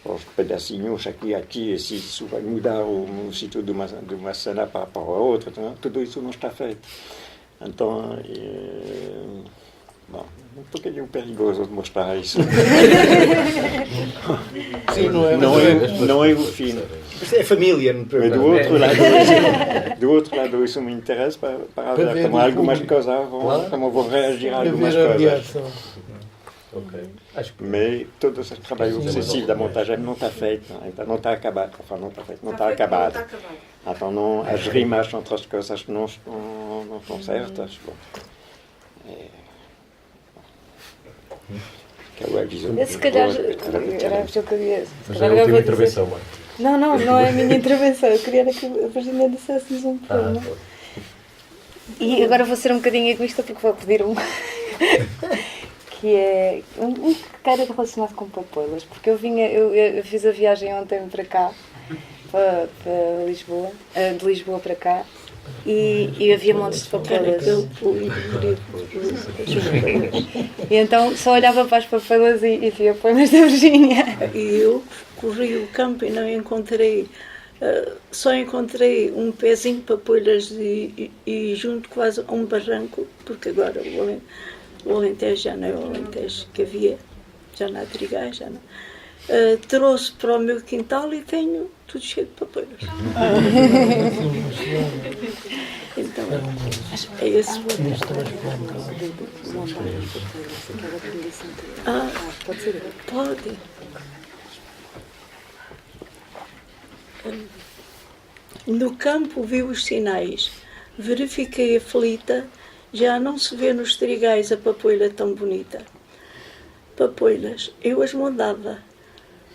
os pedacinhos aqui, e se isso vai mudar o sítio de uma cena para a outra, tudo isso não está feito. Então, um pouquinho perigoso de mostrar isso. Sim, não é o fim. É família, mas do outro lado isso me interessa para ver como algumas coisas como vou reagir a algumas coisas. Mas todo esse trabalho obsessivo da montagem não está feito, ainda não está acabado. Não está acabado. Então as rimas entre as coisas não estão certas. Se calhar era o que eu queria. Mas é a última intervenção, não é a minha intervenção. Eu queria que a Virginia dissesse-nos um poema. E agora vou ser um bocadinho egoísta porque vou pedir um que é um que era relacionado com papoilas, porque eu fiz a viagem ontem para cá, para Lisboa, de Lisboa para cá. E havia montes de papoilas. E então só olhava para as papoilas e via poemas da Virginia. E eu corri o campo e não encontrei, só encontrei um pezinho de papoilas e junto quase a um barranco, porque agora o Alentejo já não é o Alentejo que havia, já não há trigais, já não. Trouxe para o meu quintal e tenho tudo cheio de papoilas. Então, é esse. Pode. No campo vi os sinais, verifiquei aflita, já não se vê nos trigais a papoila tão bonita. Papoilas, eu as mandava,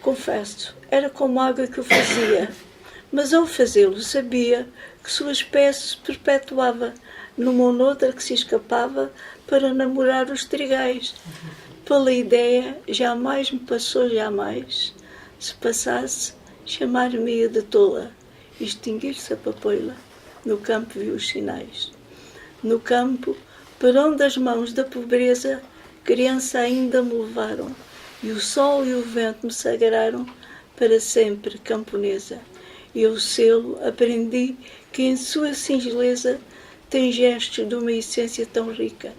Confesso, era como água que o fazia, mas ao fazê-lo sabia que sua espécie se perpetuava numa ou noutra que se escapava para namorar os trigais. Pela ideia, jamais me passou, jamais, se passasse, chamar-me-ia de tola, extinguir-se a papoila, no campo vi os sinais. No campo, por onde as mãos da pobreza, criança ainda me levaram, e o sol e o vento me sagraram para sempre camponesa. E eu selo aprendi que em sua singeleza tem gestos de uma essência tão rica.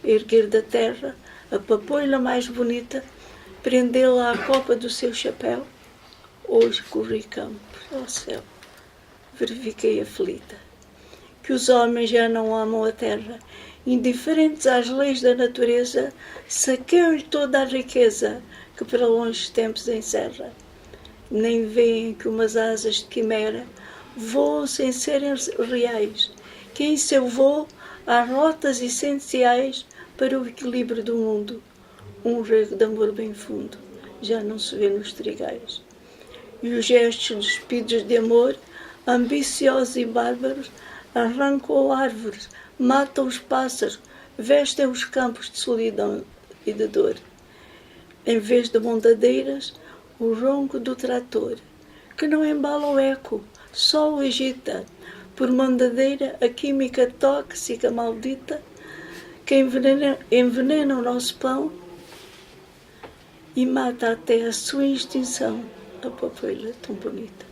Erguer da terra a papoila mais bonita, prendê-la à copa do seu chapéu. Hoje corri campos ao céu, verifiquei aflita que os homens já não amam a terra, indiferentes às leis da natureza, saqueiam-lhe toda a riqueza que para longe tempos encerra. Nem veem que umas asas de quimera voam sem serem reais, que em seu voo há rotas essenciais para o equilíbrio do mundo. Um rego de amor bem fundo já não se vê nos trigais. E os gestos despidos de amor, ambiciosos e bárbaros, arrancam árvores, matam os pássaros, vestem os campos de solidão e de dor. Em vez de mondadeiras, o ronco do trator, que não embala o eco, só o agita. Por mandadeira, a química tóxica maldita, que envenena o nosso pão e mata até a sua extinção, a papoila tão bonita.